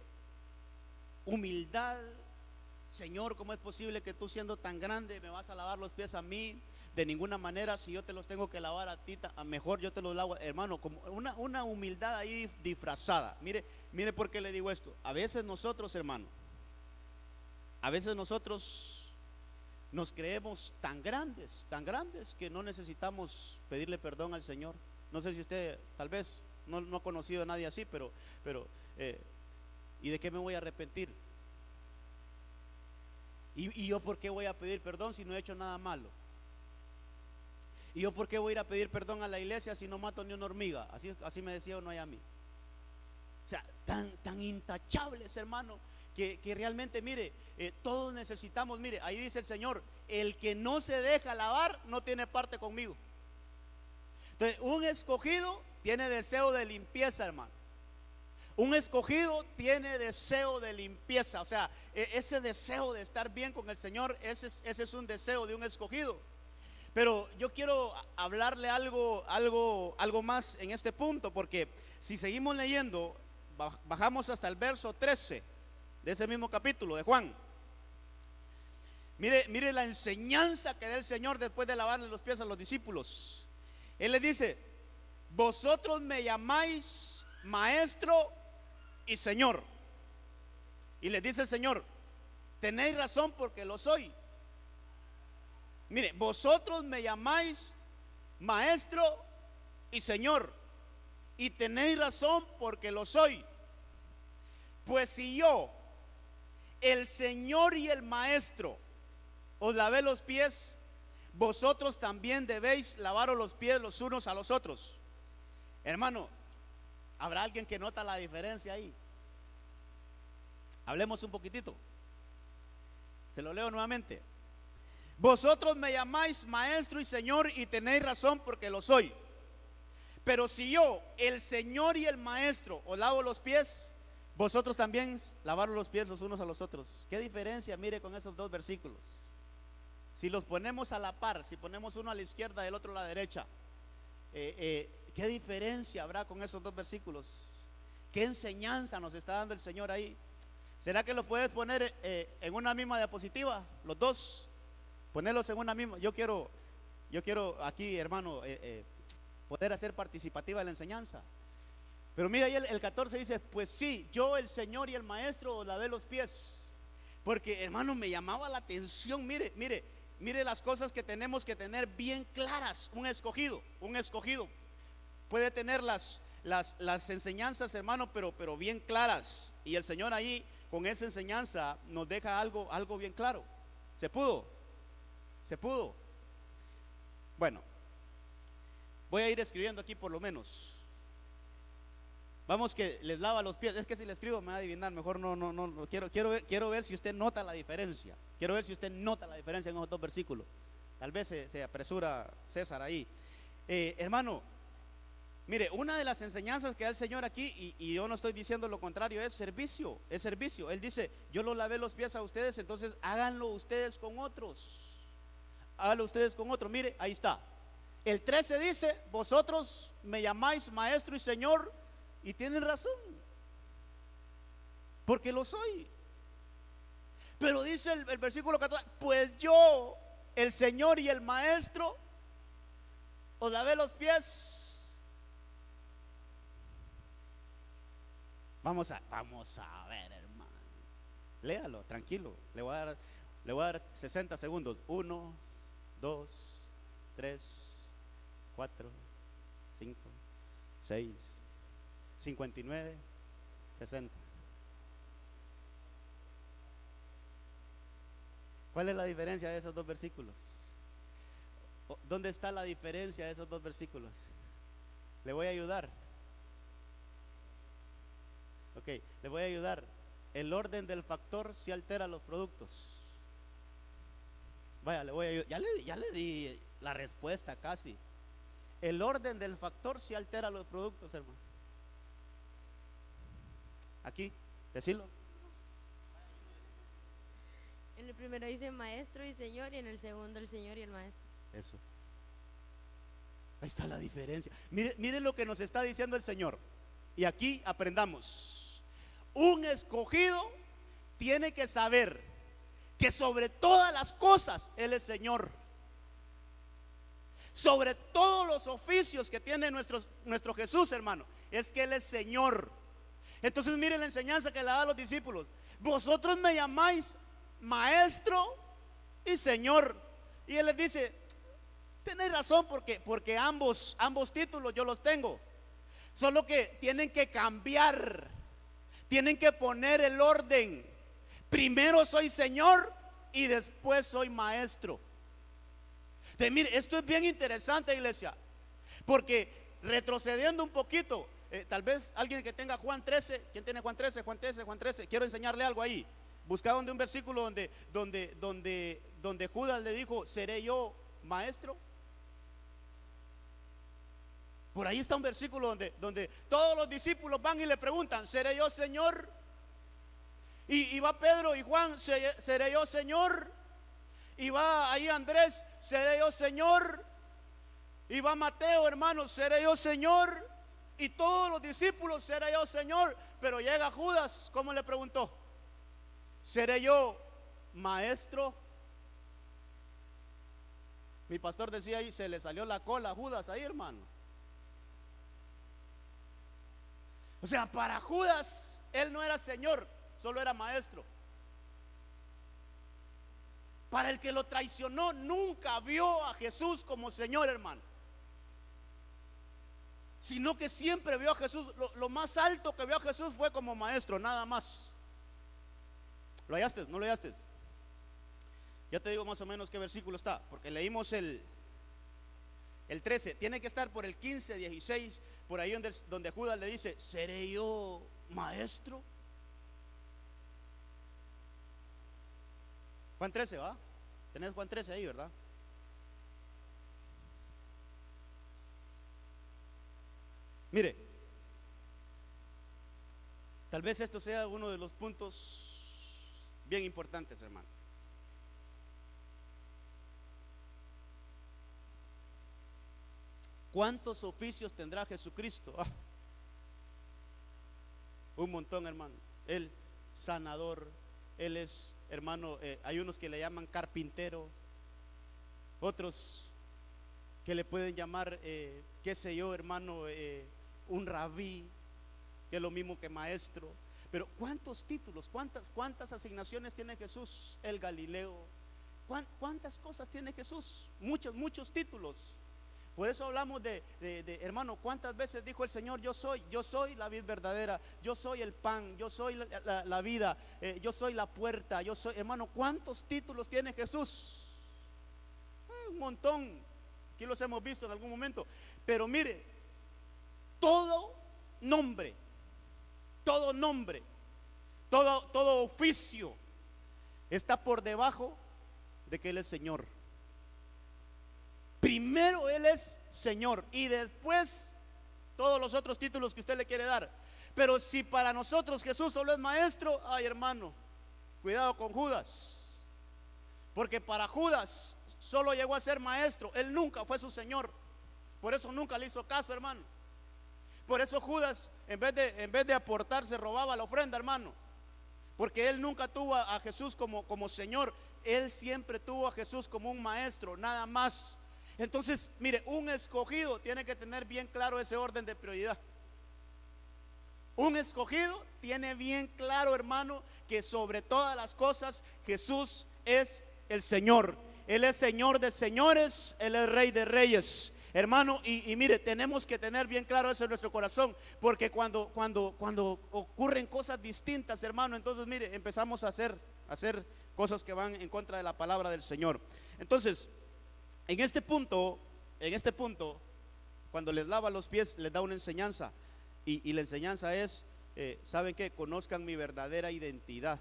humildad: Señor, ¿cómo es posible que tú, siendo tan grande, me vas a lavar los pies a mí? De ninguna manera. Si yo te los tengo que lavar a ti, mejor yo te los lavo. Hermano, como una humildad ahí disfrazada. Mire por qué le digo esto. A veces nosotros, hermano, nos creemos tan grandes que no necesitamos pedirle perdón al Señor. No sé si usted tal vez no ha conocido a nadie así, pero ¿y de qué me voy a arrepentir? ¿Y yo por qué voy a pedir perdón si no he hecho nada malo? ¿Y yo por qué voy a ir a pedir perdón a la iglesia si no mato ni una hormiga? Así me decía uno ahí a mí. O sea, tan intachables, hermano, que realmente, mire, todos necesitamos. Mire, ahí dice el Señor: el que no se deja lavar no tiene parte conmigo. Entonces, un escogido tiene deseo de limpieza, hermano. Un escogido tiene deseo de limpieza. O sea, ese deseo de estar bien con el Señor, ese es un deseo de un escogido. Pero yo quiero hablarle algo más en este punto, porque si seguimos leyendo, bajamos hasta el verso 13 de ese mismo capítulo de Juan. Mire la enseñanza que da el Señor después de lavarle los pies a los discípulos. Él les dice: vosotros me llamáis maestro y Señor. Y les dice el Señor: tenéis razón porque lo soy. Mire, vosotros me llamáis maestro y Señor, y tenéis razón porque lo soy. Pues si yo, el Señor y el Maestro, os lavé los pies, vosotros también debéis lavaros los pies los unos a los otros. Hermano, ¿habrá alguien que nota la diferencia ahí? Hablemos un poquitito. Se lo leo nuevamente. Vosotros me llamáis maestro y Señor, y tenéis razón porque lo soy. Pero si yo, el Señor y el Maestro, os lavo los pies, vosotros también lavaros los pies los unos a los otros. ¿Qué diferencia? Mire con esos dos versículos. Si los ponemos a la par, si ponemos uno a la izquierda y el otro a la derecha, ¿qué diferencia habrá con esos dos versículos? ¿Qué enseñanza nos está dando el Señor ahí? ¿Será que lo puedes poner en una misma diapositiva, los dos? Ponerlos en una misma. Yo quiero aquí, hermano, poder hacer participativa la enseñanza. Pero mira ahí el 14 dice: pues sí, yo, el Señor y el Maestro, os lavé los pies. Porque, hermano, me llamaba la atención. Mire las cosas que tenemos que tener bien claras. Un escogido puede tener las enseñanzas, hermano, pero bien claras. Y el Señor ahí con esa enseñanza nos deja algo bien claro. Se pudo. Bueno, voy a ir escribiendo aquí por lo menos. Vamos, que les lava los pies. Es que si le escribo me va a adivinar. Mejor no. Quiero ver si usted nota la diferencia. Quiero ver si usted nota la diferencia en esos dos versículos. Tal vez se apresura César ahí. Hermano, mire, una de las enseñanzas que da el Señor aquí, y yo no estoy diciendo lo contrario, es servicio. Él dice: yo lo lavé los pies a ustedes, entonces háganlo ustedes con otros. Mire, ahí está. El 13 dice: vosotros me llamáis maestro y Señor, y tienen razón, porque lo soy. Pero dice el versículo 14: pues yo, el Señor y el Maestro, os lavé los pies. Vamos a ver, hermano. Léalo, tranquilo. Le voy a dar 60 segundos. 1, 2, 3, 4, 5, 6, 59, 60. ¿Cuál es la diferencia de esos dos versículos? ¿Dónde está la diferencia de esos dos versículos? Le voy a ayudar. Ok, le voy a ayudar. El orden del factor sí altera los productos. Vaya, le voy a ayudar. Ya le di la respuesta casi. El orden del factor sí altera los productos, hermano. Aquí, decirlo. En el primero dice maestro y Señor, y en el segundo el Señor y el Maestro. Eso. Ahí está la diferencia. Mire lo que nos está diciendo el Señor. Y aquí aprendamos. Un escogido tiene que saber que sobre todas las cosas Él es Señor. Sobre todos los oficios que tiene nuestro Jesús, hermano, es que Él es Señor. Entonces mire la enseñanza que le da a los discípulos: vosotros me llamáis Maestro y Señor. Y Él les dice: tenéis razón, porque ambos títulos yo los tengo. Solo que tienen que cambiar, tienen que poner el orden. Primero soy Señor y después soy Maestro. Entonces, mire, esto es bien interesante, iglesia, porque retrocediendo un poquito, tal vez alguien que tenga Juan 13. ¿Quién tiene Juan 13? Juan 13. Quiero enseñarle algo ahí. Busca un versículo donde Judas le dijo: ¿seré yo maestro? Por ahí está un versículo donde todos los discípulos van y le preguntan: ¿seré yo Señor? Y va Pedro y Juan: ¿seré yo Señor? Y va ahí Andrés: ¿seré yo Señor? Y va Mateo, hermano: ¿seré yo Señor? Y todos los discípulos, ¿seré yo, Señor? Pero llega Judas, ¿cómo le preguntó? ¿Seré yo maestro? Mi pastor decía ahí, se le salió la cola a Judas ahí, hermano. O sea, para Judas, él no era Señor, solo era maestro. Para el que lo traicionó, nunca vio a Jesús como Señor, hermano, sino que siempre vio a Jesús, lo más alto que vio a Jesús fue como maestro, nada más. ¿Lo hallaste? ¿No lo hallaste? Ya te digo más o menos qué versículo está, porque leímos el 13, tiene que estar por el 15, 16, por ahí donde Judas le dice, ¿seré yo maestro? Juan 13, ¿va? Tenés Juan 13 ahí, ¿verdad? Mire, tal vez esto sea uno de los puntos bien importantes, hermano. ¿Cuántos oficios tendrá Jesucristo? Un montón, hermano. Él, sanador, Él es, hermano, hay unos que le llaman carpintero, otros que le pueden llamar, qué sé yo, hermano, un rabí, que es lo mismo que maestro. Pero ¿cuántos títulos, cuántas asignaciones tiene Jesús? El Galileo. ¿Cuántas cosas tiene Jesús? Muchos títulos. Por eso hablamos de hermano, ¿cuántas veces dijo el Señor, yo soy la vid verdadera, yo soy el pan, yo soy la vida, yo soy la puerta, yo soy, hermano, ¿cuántos títulos tiene Jesús? Un montón, aquí los hemos visto en algún momento. Pero mire, todo nombre, todo oficio está por debajo de que Él es Señor. Primero Él es Señor y después todos los otros títulos que usted le quiere dar. Pero si para nosotros Jesús solo es maestro, ay, hermano, cuidado con Judas, porque para Judas solo llegó a ser maestro, él nunca fue su Señor. Por eso nunca le hizo caso, hermano. Por eso Judas, en vez de aportar, se robaba la ofrenda, hermano, porque él nunca tuvo a Jesús como Señor. Él siempre tuvo a Jesús como un maestro, nada más. Entonces, mire, un escogido tiene que tener bien claro ese orden de prioridad. Un escogido tiene bien claro, hermano, que sobre todas las cosas Jesús es el Señor. Él es Señor de señores, Él es Rey de reyes, hermano. Y mire, tenemos que tener bien claro eso en nuestro corazón, porque cuando ocurren cosas distintas, hermano, entonces mire, empezamos a hacer cosas que van en contra de la palabra del Señor. Entonces, en este punto, cuando les lava los pies, les da una enseñanza. Y la enseñanza es, ¿saben qué? Conozcan mi verdadera identidad.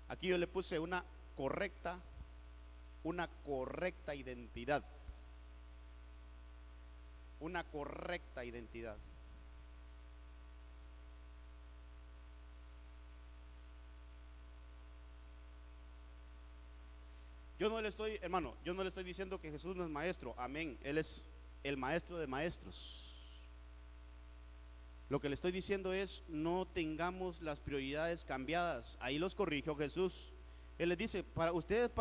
Aquí yo le puse una correcta identidad. Una correcta identidad. Yo no le estoy diciendo que Jesús no es maestro, amén, Él es el maestro de maestros. Lo que le estoy diciendo es, no tengamos las prioridades cambiadas. Ahí los corrigió Jesús. Él les dice, para ustedes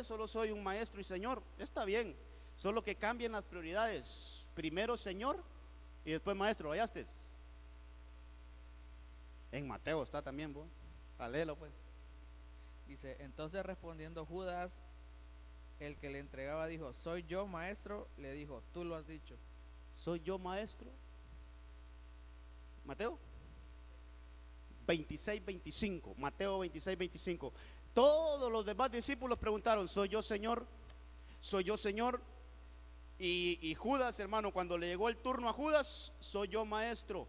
solo soy un maestro y Señor. Está bien, solo que cambien las prioridades. Primero Señor y después maestro. ¿Hallaste? En Mateo está también, vos. Léelo pues. Dice, entonces respondiendo Judas, el que le entregaba, dijo, soy yo maestro. Le dijo, tú lo has dicho. ¿Soy yo maestro? Mateo 26:25. Mateo 26:25. Todos los demás discípulos preguntaron, ¿soy yo Señor? ¿Soy yo Señor? Y Judas, hermano, cuando le llegó el turno a Judas, soy yo maestro.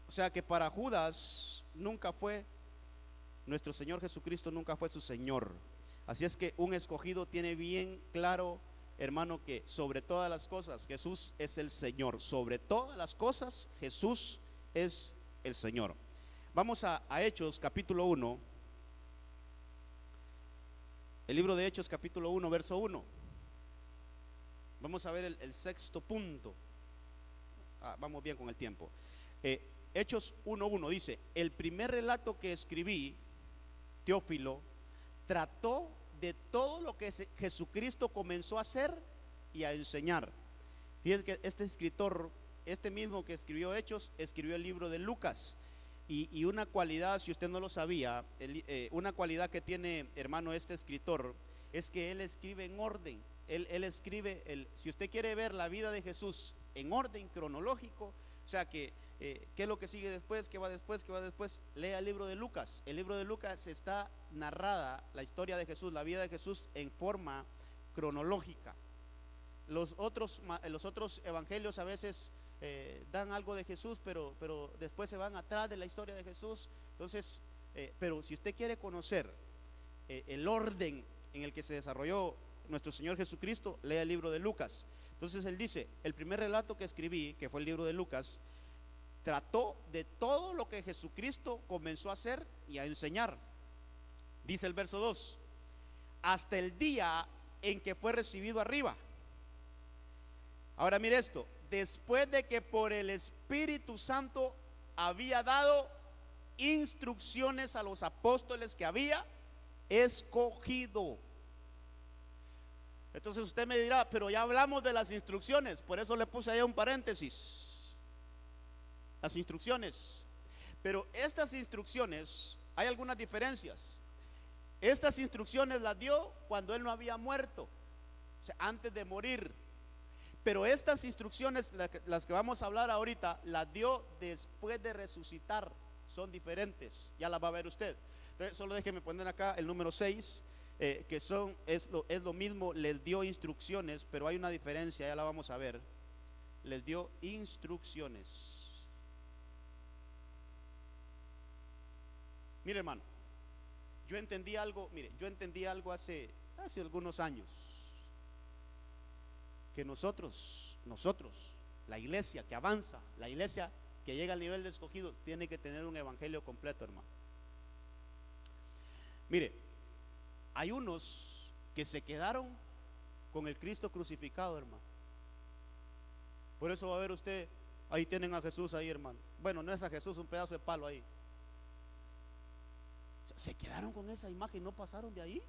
O sea que para Judas nunca fue, nuestro Señor Jesucristo nunca fue su Señor. Así es que un escogido tiene bien claro, hermano, que sobre todas las cosas Jesús es el Señor. Sobre todas las cosas Jesús es el Señor. Vamos a Hechos capítulo 1. El libro de Hechos capítulo 1 verso 1. Vamos a ver el sexto punto. vamos bien con el tiempo. Hechos 1:1 dice: el primer relato que escribí, Teófilo, trató de todo lo que Jesucristo comenzó a hacer y a enseñar. Fíjense que este escritor, este mismo que escribió Hechos, escribió el libro de Lucas. Y una cualidad, si usted no lo sabía, una cualidad que tiene, hermano, este escritor, es que él escribe en orden. Él escribe, si usted quiere ver la vida de Jesús en orden cronológico, o sea que, ¿qué es lo que sigue después? ¿Qué va después? ¿Qué va después? Lea el libro de Lucas. El libro de Lucas está narrada la historia de Jesús, la vida de Jesús en forma cronológica. Los otros evangelios a veces dan algo de Jesús, pero después se van atrás de la historia de Jesús. Entonces, pero si usted quiere conocer el orden en el que se desarrolló nuestro Señor Jesucristo, lea el libro de Lucas. Entonces él dice: el primer relato que escribí, que fue el libro de Lucas, trató de todo lo que Jesucristo comenzó a hacer y a enseñar. Dice el verso 2: hasta el día en que fue recibido arriba. Ahora mire esto: después de que por el Espíritu Santo había dado instrucciones a los apóstoles que había escogido. Entonces usted me dirá: pero ya hablamos de las instrucciones. Por eso le puse ahí un paréntesis, las instrucciones. Pero estas instrucciones, hay algunas diferencias. Estas instrucciones las dio cuando él no había muerto, o sea, antes de morir. Pero estas instrucciones, las que vamos a hablar ahorita, las dio después de resucitar. Son diferentes, ya las va a ver usted. Entonces, solo déjeme poner acá el número 6, que es lo mismo, les dio instrucciones, pero hay una diferencia, ya la vamos a ver. Les dio instrucciones. Mire, hermano, yo entendí algo hace algunos años, que nosotros, la iglesia que avanza, la iglesia que llega al nivel de escogidos, tiene que tener un evangelio completo, hermano. Mire, hay unos que se quedaron con el Cristo crucificado, hermano. Por eso va a ver usted, ahí tienen a Jesús ahí, hermano. Bueno, no es a Jesús, un pedazo de palo ahí. O sea, se quedaron con esa imagen, no pasaron de ahí.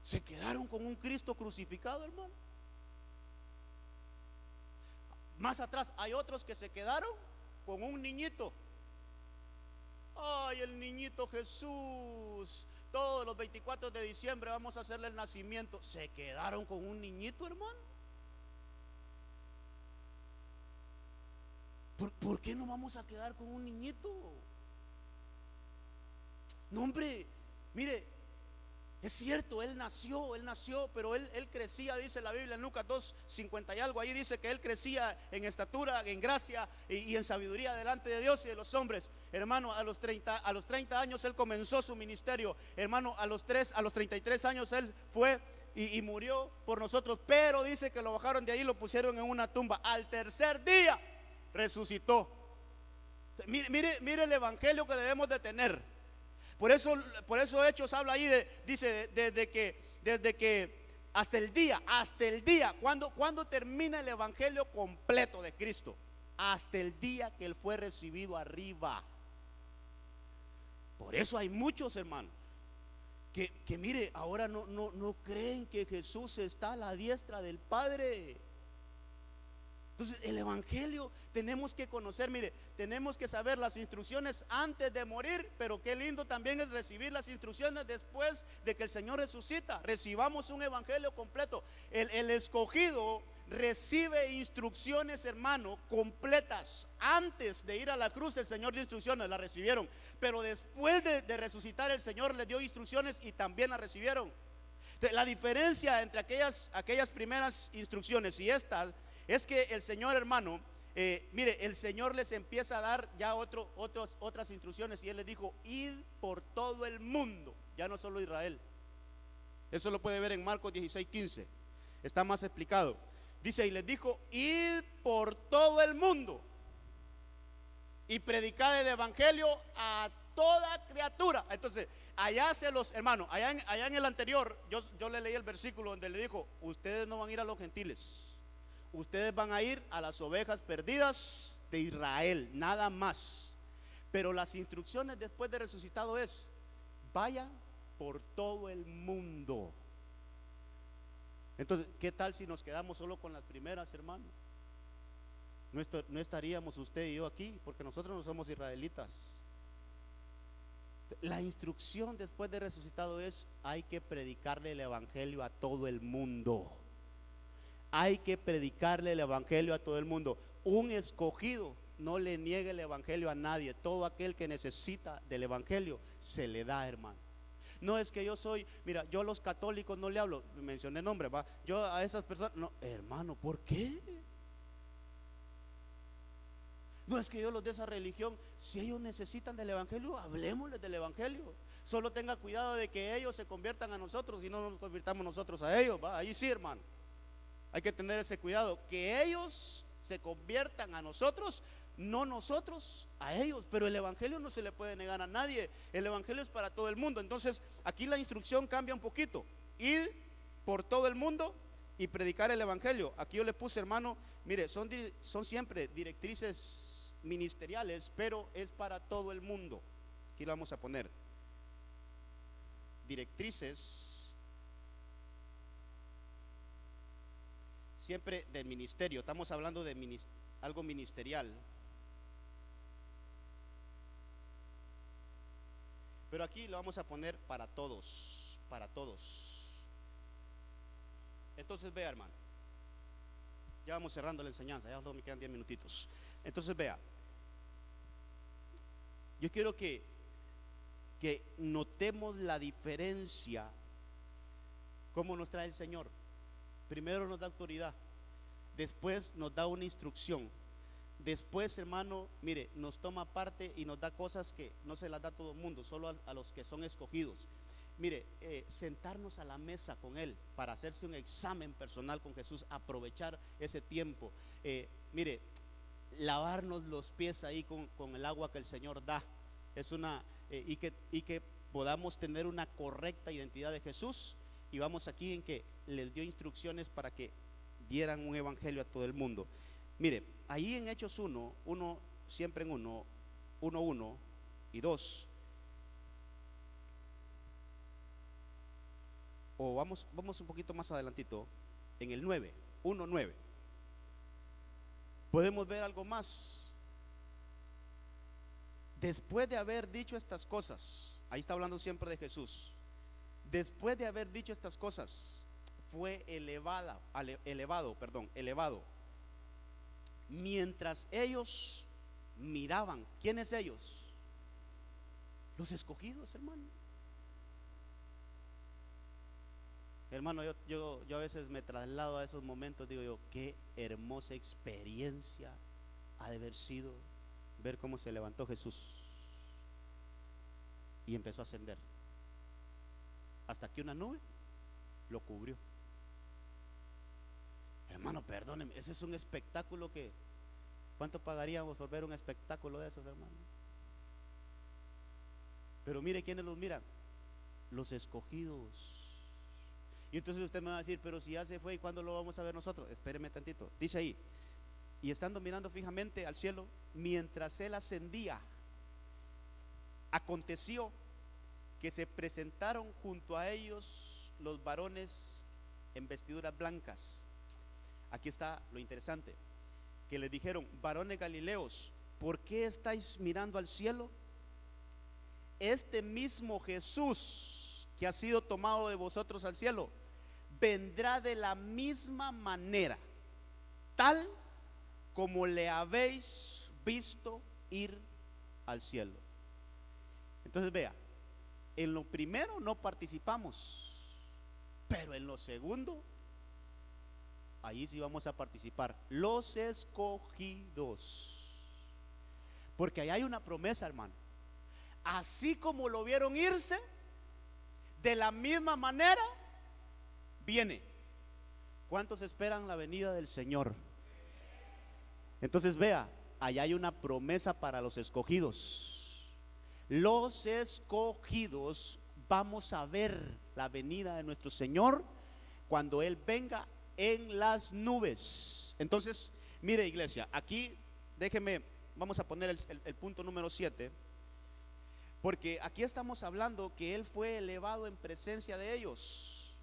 Se quedaron con un Cristo crucificado, hermano. Más atrás hay otros que se quedaron con un niñito. Ay, el niñito Jesús, todos los 24 de diciembre vamos a hacerle el nacimiento. Se quedaron con un niñito, hermano. ¿Por qué no vamos a quedar con un niñito? No, hombre, mire, es cierto, él nació, pero él crecía, dice la Biblia en Lucas 2:50 y algo, ahí dice que él crecía en estatura, en gracia y en sabiduría delante de Dios y de los hombres. Hermano, a los 30 años él comenzó su ministerio. Hermano, a los 33 años él fue y murió por nosotros, pero dice que lo bajaron de ahí y lo pusieron en una tumba. Al tercer día resucitó. Mire el evangelio que debemos de tener. Por eso Hechos habla ahí dice desde que hasta el día, cuando termina el evangelio completo de Cristo, hasta el día que él fue recibido arriba. Por eso hay muchos, hermanos, que mire, ahora no creen que Jesús está a la diestra del Padre. Entonces el evangelio tenemos que conocer, mire, tenemos que saber las instrucciones antes de morir, pero qué lindo también es recibir las instrucciones después de que el Señor resucita. Recibamos un evangelio completo. El escogido recibe instrucciones, hermano, completas. Antes de ir a la cruz, el Señor dio instrucciones, las recibieron, pero después de resucitar, el Señor les dio instrucciones y también las recibieron. La diferencia entre aquellas primeras instrucciones y estas es que el Señor, hermano, mire, el Señor les empieza a dar ya otras instrucciones, y Él les dijo: id por todo el mundo, ya no solo Israel. Eso lo puede ver en Marcos 16:15, está más explicado. Dice: y les dijo: id por todo el mundo y predicad el evangelio a toda criatura. Entonces, allá hermanos, allá en el anterior, yo le leí el versículo donde le dijo: ustedes no van a ir a los gentiles, ustedes van a ir a las ovejas perdidas de Israel, nada más. Pero las instrucciones después de resucitado es: vayan por todo el mundo. Entonces, ¿qué tal si nos quedamos solo con las primeras, hermano? No estaríamos usted y yo aquí, porque nosotros no somos israelitas. La instrucción después de resucitado es: hay que predicarle el evangelio a todo el mundo. Hay que predicarle el evangelio a todo el mundo. Un escogido no le niegue el evangelio a nadie. Todo aquel que necesita del evangelio se le da, hermano. No es que yo soy, mira, yo a los católicos no le hablo, mencioné nombres, va. Yo a esas personas, no, hermano, ¿por qué? No es que yo los de esa religión, si ellos necesitan del evangelio, hablemosles del evangelio. Solo tenga cuidado de que ellos se conviertan a nosotros y no nos convirtamos nosotros a ellos, va. Ahí sí, hermano. Hay que tener ese cuidado, que ellos se conviertan a nosotros, no nosotros a ellos. Pero el evangelio no se le puede negar a nadie. El evangelio es para todo el mundo. Entonces aquí la instrucción cambia un poquito: ir por todo el mundo y predicar el evangelio. Aquí yo le puse, hermano, mire, son siempre directrices ministeriales, pero es para todo el mundo. Aquí lo vamos a poner: directrices siempre del ministerio. Estamos hablando de algo ministerial. Pero aquí lo vamos a poner para todos, para todos. Entonces vea, hermano, ya vamos cerrando la enseñanza, ya solo me quedan 10 minutitos. Entonces vea, yo quiero que notemos la diferencia, cómo nos trae el Señor. Primero nos da autoridad, después nos da una instrucción, después, hermano, mire, nos toma parte y nos da cosas que no se las da a todo el mundo, solo a los que son escogidos. Mire, sentarnos a la mesa con Él para hacerse un examen personal con Jesús, aprovechar ese tiempo. Mire, lavarnos los pies ahí con el agua que el Señor da, es y que podamos tener una correcta identidad de Jesús. Y vamos aquí en que les dio instrucciones para que dieran un evangelio a todo el mundo. Mire, ahí en Hechos 1, siempre en 1 y 2. O vamos un poquito más adelantito, en el 1:9. Podemos ver algo más. Después de haber dicho estas cosas, ahí está hablando siempre de Jesús. Después de haber dicho estas cosas, fue elevado. Mientras ellos miraban. ¿Quiénes ellos? Los escogidos, hermano. Hermano, yo a veces me traslado a esos momentos, digo yo, qué hermosa experiencia ha de haber sido ver cómo se levantó Jesús y empezó a ascender hasta que una nube lo cubrió. Hermano, perdóneme, ese es un espectáculo que, ¿cuánto pagaríamos por ver un espectáculo de esos, hermano? Pero mire quiénes los miran: los escogidos. Y entonces usted me va a decir, pero si ya se fue, ¿y cuándo lo vamos a ver nosotros? Espéreme tantito, dice ahí: y estando mirando fijamente al cielo, mientras él ascendía, aconteció que se presentaron junto a ellos los varones en vestiduras blancas. Aquí está lo interesante, que les dijeron: varones galileos, ¿por qué estáis mirando al cielo? Este mismo Jesús que ha sido tomado de vosotros al cielo, vendrá de la misma manera, tal como le habéis visto ir al cielo. Entonces vea, en lo primero no participamos, pero en lo segundo, ahí sí vamos a participar, los escogidos. Porque ahí hay una promesa, hermano. Así como lo vieron irse, de la misma manera viene. ¿Cuántos esperan la venida del Señor? Entonces vea, allá hay una promesa para los escogidos. Los escogidos vamos a ver la venida de nuestro Señor cuando Él venga en las nubes. Entonces, mire iglesia, aquí déjeme, vamos a poner el punto número 7, porque aquí estamos hablando que Él fue elevado en presencia de ellos,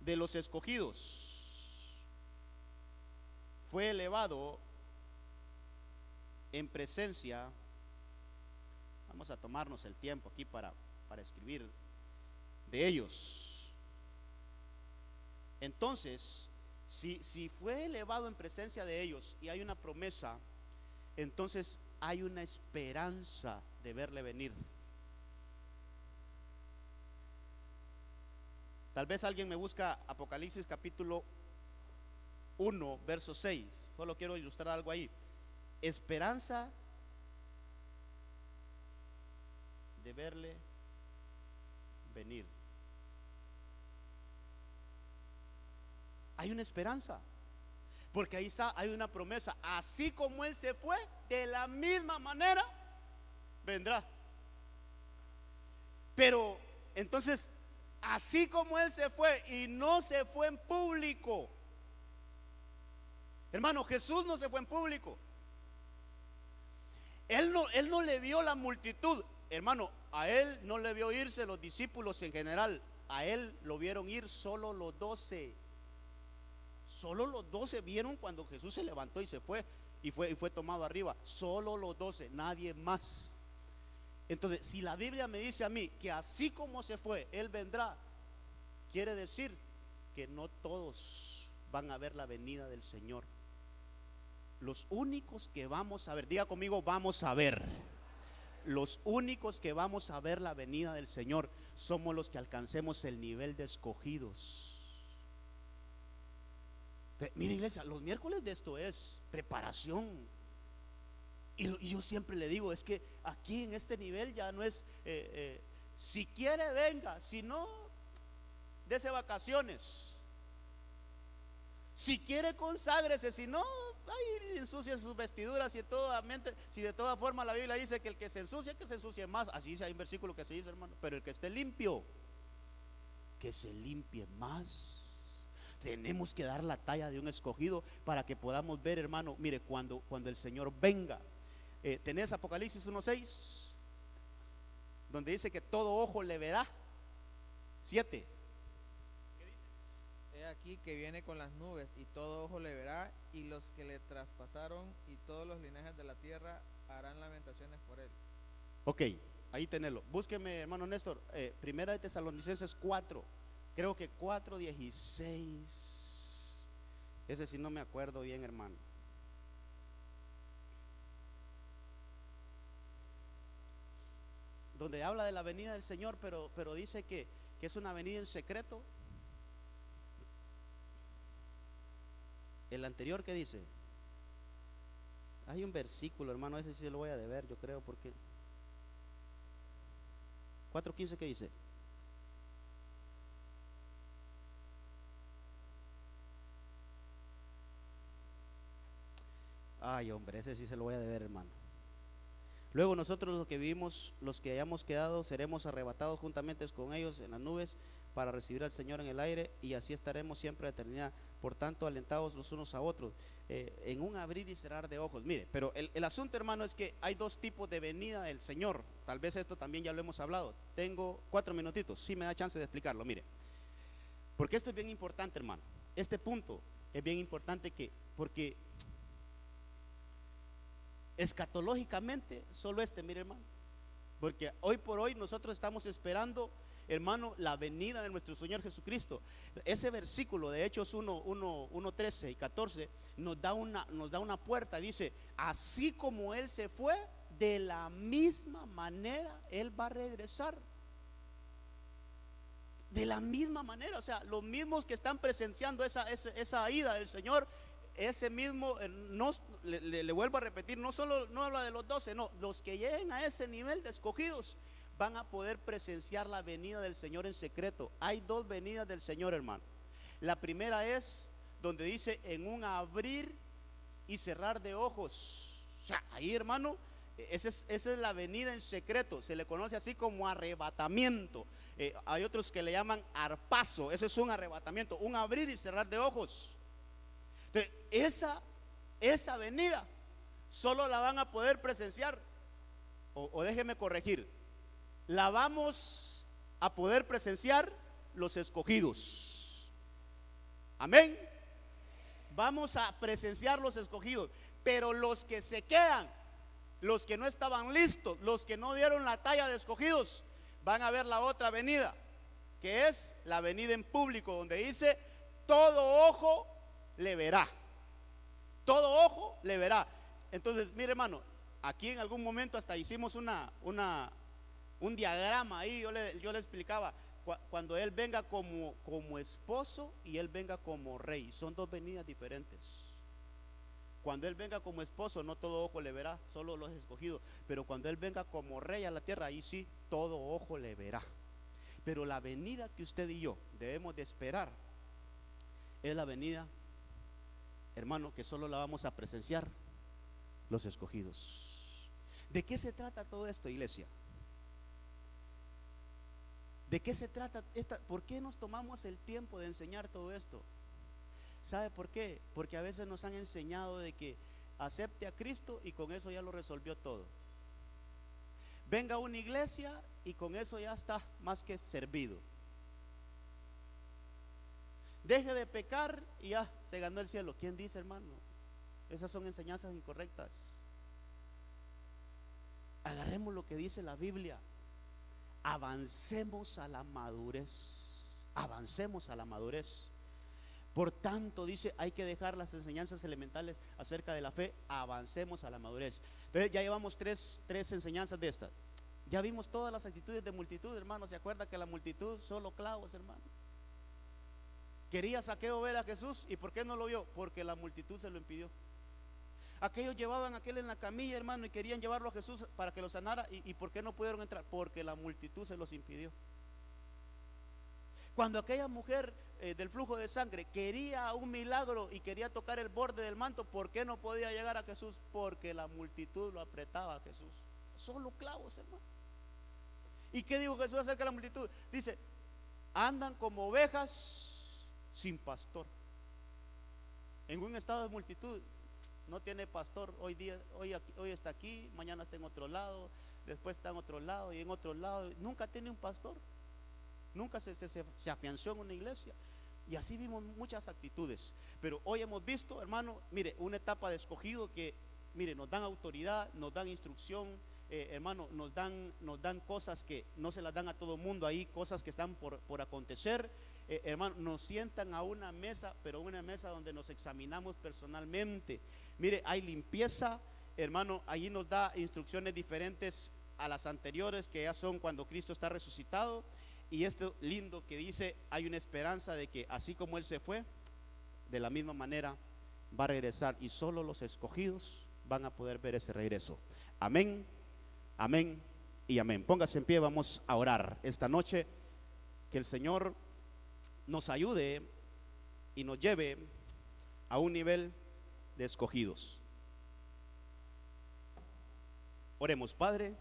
de los escogidos. Fue elevado en presencia. Vamos a tomarnos el tiempo aquí para escribir de ellos. Entonces, si fue elevado en presencia de ellos y hay una promesa, entonces hay una esperanza de verle venir. Tal vez alguien me busca Apocalipsis capítulo 1, verso 6. Solo quiero ilustrar algo ahí. Esperanza de verle venir. Hay una esperanza, porque ahí está, hay una promesa. Así como Él se fue, de la misma manera vendrá. Pero entonces, así como Él se fue, y no se fue en público. Hermano, Jesús no se fue en público. Él no le vio la multitud. Hermano, a Él no le vio irse los discípulos en general. A Él lo vieron ir solo los 12. Solo los 12 vieron cuando Jesús se levantó y se fue, y fue tomado arriba. Solo los 12, nadie más. Entonces, si la Biblia me dice a mí que así como se fue, Él vendrá, quiere decir que no todos van a ver la venida del Señor. Los únicos que vamos a ver, diga conmigo, vamos a ver. Los únicos que vamos a ver la venida del Señor somos los que alcancemos el nivel de escogidos. Mire iglesia, los miércoles de esto es preparación. Y yo siempre le digo, es que aquí en este nivel ya no es si quiere venga, si no, dese vacaciones. Si quiere conságrese, si no, ahí ensucia sus vestiduras y si de toda forma la Biblia dice que el que se ensucia, que se ensucie más. Así dice, hay un versículo que se dice, hermano. Pero el que esté limpio, que se limpie más. Tenemos que dar la talla de un escogido para que podamos ver, hermano. Mire, cuando el Señor venga, tenés Apocalipsis 1:6, donde dice que todo ojo le verá. 7. He aquí que viene con las nubes, y todo ojo le verá, y los que le traspasaron y todos los linajes de la tierra harán lamentaciones por él. Ok, ahí tenelo. Búsqueme, hermano Néstor, Primera de Tesalonicenses 4, creo que 4:16. Ese sí no me acuerdo bien, hermano. Donde habla de la venida del Señor, pero dice que es una venida en secreto. El anterior, ¿qué dice? Hay un versículo, hermano, ese sí lo voy a deber, yo creo, porque 4:15, ¿qué dice? Ay, hombre, ese sí se lo voy a deber, hermano. Luego nosotros los que vivimos, los que hayamos quedado, seremos arrebatados juntamente con ellos en las nubes para recibir al Señor en el aire, y así estaremos siempre a eternidad. Por tanto, alentados los unos a otros, en un abrir y cerrar de ojos. Mire, pero el asunto, hermano, es que hay dos tipos de venida del Señor. Tal vez esto también ya lo hemos hablado. Tengo 4 minutitos, si me da chance de explicarlo. Mire, porque esto es bien importante, hermano. Este punto es bien importante, porque escatológicamente solo mire, hermano, porque hoy por hoy nosotros estamos esperando, hermano, la venida de nuestro Señor Jesucristo. Ese versículo de Hechos 1:13 y 14 nos da una puerta. Dice, así como Él se fue, de la misma manera Él va a regresar. De la misma manera, o sea, los mismos que están presenciando esa ida del Señor, ese mismo, le vuelvo a repetir, no habla de los 12, no, los que lleguen a ese nivel de escogidos van a poder presenciar la venida del Señor en secreto. Hay 2 venidas del Señor, hermano. La primera es donde dice en un abrir y cerrar de ojos. O sea, ahí, hermano, Esa es la venida en secreto, se le conoce así como arrebatamiento. Hay otros que le llaman arpazo, eso es un arrebatamiento, un abrir y cerrar de ojos. Entonces, esa venida solo la van a poder presenciar, o déjeme corregir, la vamos a poder presenciar los escogidos. Amén. Vamos a presenciar los escogidos, pero los que se quedan, los que no estaban listos, los que no dieron la talla de escogidos, van a ver la otra venida, que es la venida en público, donde dice: todo ojo le verá. Todo ojo le verá. Entonces, mire, hermano, aquí en algún momento hasta hicimos un diagrama ahí. Yo le explicaba, cuando Él venga como esposo y Él venga como rey, son dos venidas diferentes. Cuando Él venga como esposo, no todo ojo le verá, solo los escogidos. Pero cuando Él venga como rey a la tierra, ahí sí, todo ojo le verá. Pero la venida que usted y yo debemos de esperar es la venida, hermano, que solo la vamos a presenciar los escogidos. ¿De qué se trata todo esto, iglesia? ¿De qué se trata ¿Por qué nos tomamos el tiempo de enseñar todo esto? ¿Sabe por qué? Porque a veces nos han enseñado de que acepte a Cristo y con eso ya lo resolvió todo. Venga a una iglesia y con eso ya está más que servido. Deje de pecar y ya se ganó el cielo. ¿Quién dice, hermano? Esas son enseñanzas incorrectas. Agarremos lo que dice la Biblia. Avancemos a la madurez. Avancemos a la madurez. Por tanto, dice, hay que dejar las enseñanzas elementales acerca de la fe. Avancemos a la madurez. Entonces ya llevamos tres enseñanzas de estas. Ya vimos todas las actitudes de multitud, hermano. ¿Se acuerda que la multitud solo clavos, hermano? Quería Zaqueo ver a Jesús, ¿y por qué no lo vio? Porque la multitud se lo impidió. Aquellos llevaban a aquel en la camilla, hermano, y querían llevarlo a Jesús para que lo sanara. ¿Y por qué no pudieron entrar? Porque la multitud se los impidió. Cuando aquella mujer del flujo de sangre quería un milagro y quería tocar el borde del manto, ¿por qué no podía llegar a Jesús? Porque la multitud lo apretaba a Jesús. Solo clavos, hermano. ¿Y qué dijo Jesús acerca de la multitud? Dice: andan como ovejas sin pastor. En un estado de multitud, no tiene pastor. Hoy está aquí, mañana está en otro lado, después está en otro lado y en otro lado. Nunca tiene un pastor. Nunca se afianzó en una iglesia. Y así vimos muchas actitudes. Pero hoy hemos visto, hermano, mire, una etapa de escogido que, mire, nos dan autoridad, nos dan instrucción, hermano, nos dan cosas que no se las dan a todo mundo. Hay cosas que están por acontecer. Hermano, nos sientan a una mesa, pero una mesa donde nos examinamos personalmente. Mire, hay limpieza, hermano, allí nos da instrucciones diferentes a las anteriores, que ya son cuando Cristo está resucitado. Y esto lindo que dice, hay una esperanza de que así como Él se fue, de la misma manera va a regresar, y solo los escogidos van a poder ver ese regreso. Amén, amén y amén. Póngase en pie, vamos a orar esta noche. Que el Señor nos ayude y nos lleve a un nivel de escogidos. Oremos. Padre,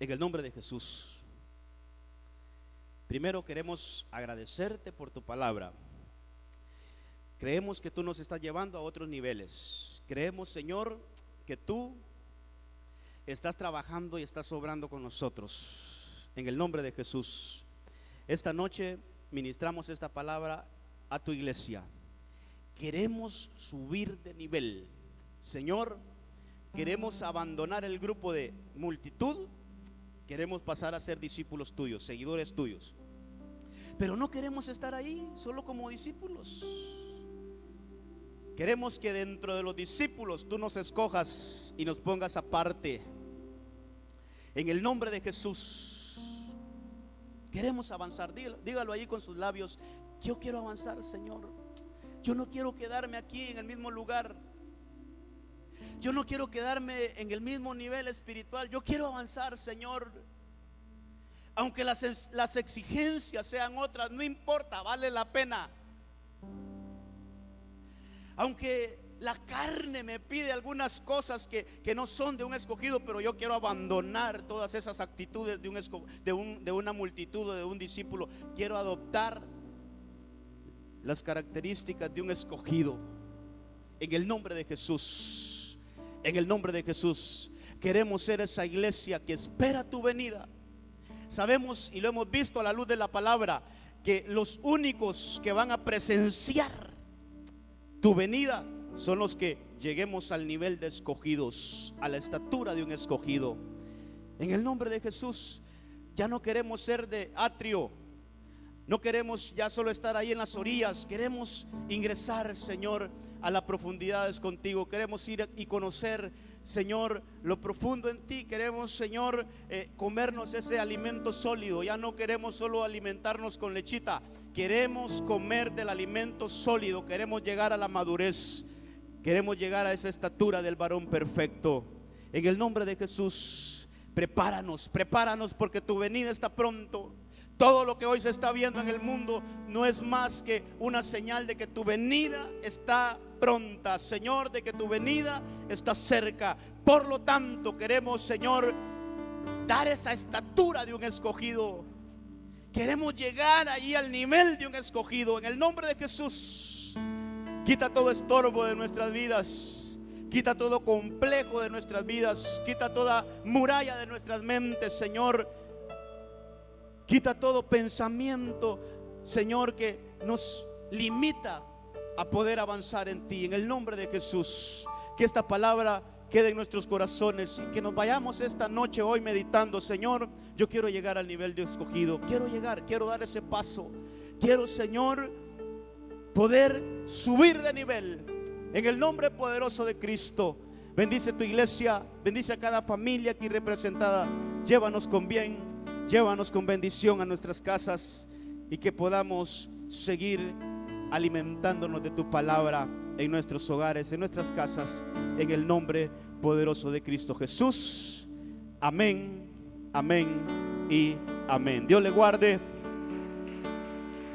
en el nombre de Jesús, primero queremos agradecerte por tu palabra. Creemos que tú nos estás llevando a otros niveles. Creemos, Señor, que tú estás trabajando y estás obrando con nosotros. En el nombre de Jesús, esta noche ministramos esta palabra a tu iglesia. Queremos subir de nivel, Señor. Queremos abandonar el grupo de multitud. Queremos pasar a ser discípulos tuyos, seguidores tuyos. Pero no queremos estar ahí solo como discípulos. Queremos que dentro de los discípulos tú nos escojas y nos pongas aparte. En el nombre de Jesús queremos avanzar. Dígalo ahí con sus labios: yo quiero avanzar, Señor. Yo no quiero quedarme aquí en el mismo lugar. Yo no quiero quedarme en el mismo nivel espiritual. Yo quiero avanzar, Señor. Aunque las exigencias sean otras, no importa, vale la pena. Aunque la carne me pide algunas cosas que no son de un escogido, pero yo quiero abandonar todas esas actitudes de una multitud o de un discípulo. Quiero adoptar las características de un escogido. En el nombre de Jesús, en el nombre de Jesús, queremos ser esa iglesia que espera tu venida. Sabemos y lo hemos visto a la luz de la palabra, que los únicos que van a presenciar tu venida son los que lleguemos al nivel de escogidos, a la estatura de un escogido. En el nombre de Jesús, ya no queremos ser de atrio, no queremos ya solo estar ahí en las orillas. Queremos ingresar, Señor, a las profundidades contigo. Queremos ir y conocer, Señor, lo profundo en ti. Queremos, Señor, comernos ese alimento sólido. Ya no queremos solo alimentarnos con lechita. Queremos comer del alimento sólido. Queremos llegar a la madurez. Queremos llegar a esa estatura del varón perfecto. En el nombre de Jesús, prepáranos, prepáranos, porque tu venida está pronto. Todo lo que hoy se está viendo en el mundo no es más que una señal de que tu venida está pronta, Señor, de que tu venida está cerca. Por lo tanto, queremos, Señor, dar esa estatura de un escogido. Queremos llegar ahí al nivel de un escogido. En el nombre de Jesús, quita todo estorbo de nuestras vidas. Quita todo complejo de nuestras vidas. Quita toda muralla de nuestras mentes, Señor. Quita todo pensamiento, Señor, que nos limita a poder avanzar en ti. En el nombre de Jesús, que esta palabra quede en nuestros corazones y que nos vayamos esta noche hoy meditando: Señor, yo quiero llegar al nivel de escogido. Quiero llegar, quiero dar ese paso. Quiero, Señor, poder subir de nivel. En el nombre poderoso de Cristo, bendice tu iglesia, bendice a cada familia aquí representada. Llévanos con bien. Llévanos con bendición a nuestras casas y que podamos seguir alimentándonos de tu palabra en nuestros hogares, en nuestras casas, en el nombre poderoso de Cristo Jesús. Amén, amén y amén. Dios le guarde,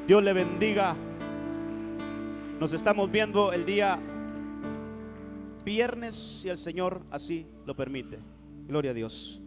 Dios le bendiga. Nos estamos viendo el día viernes, si el Señor así lo permite. Gloria a Dios.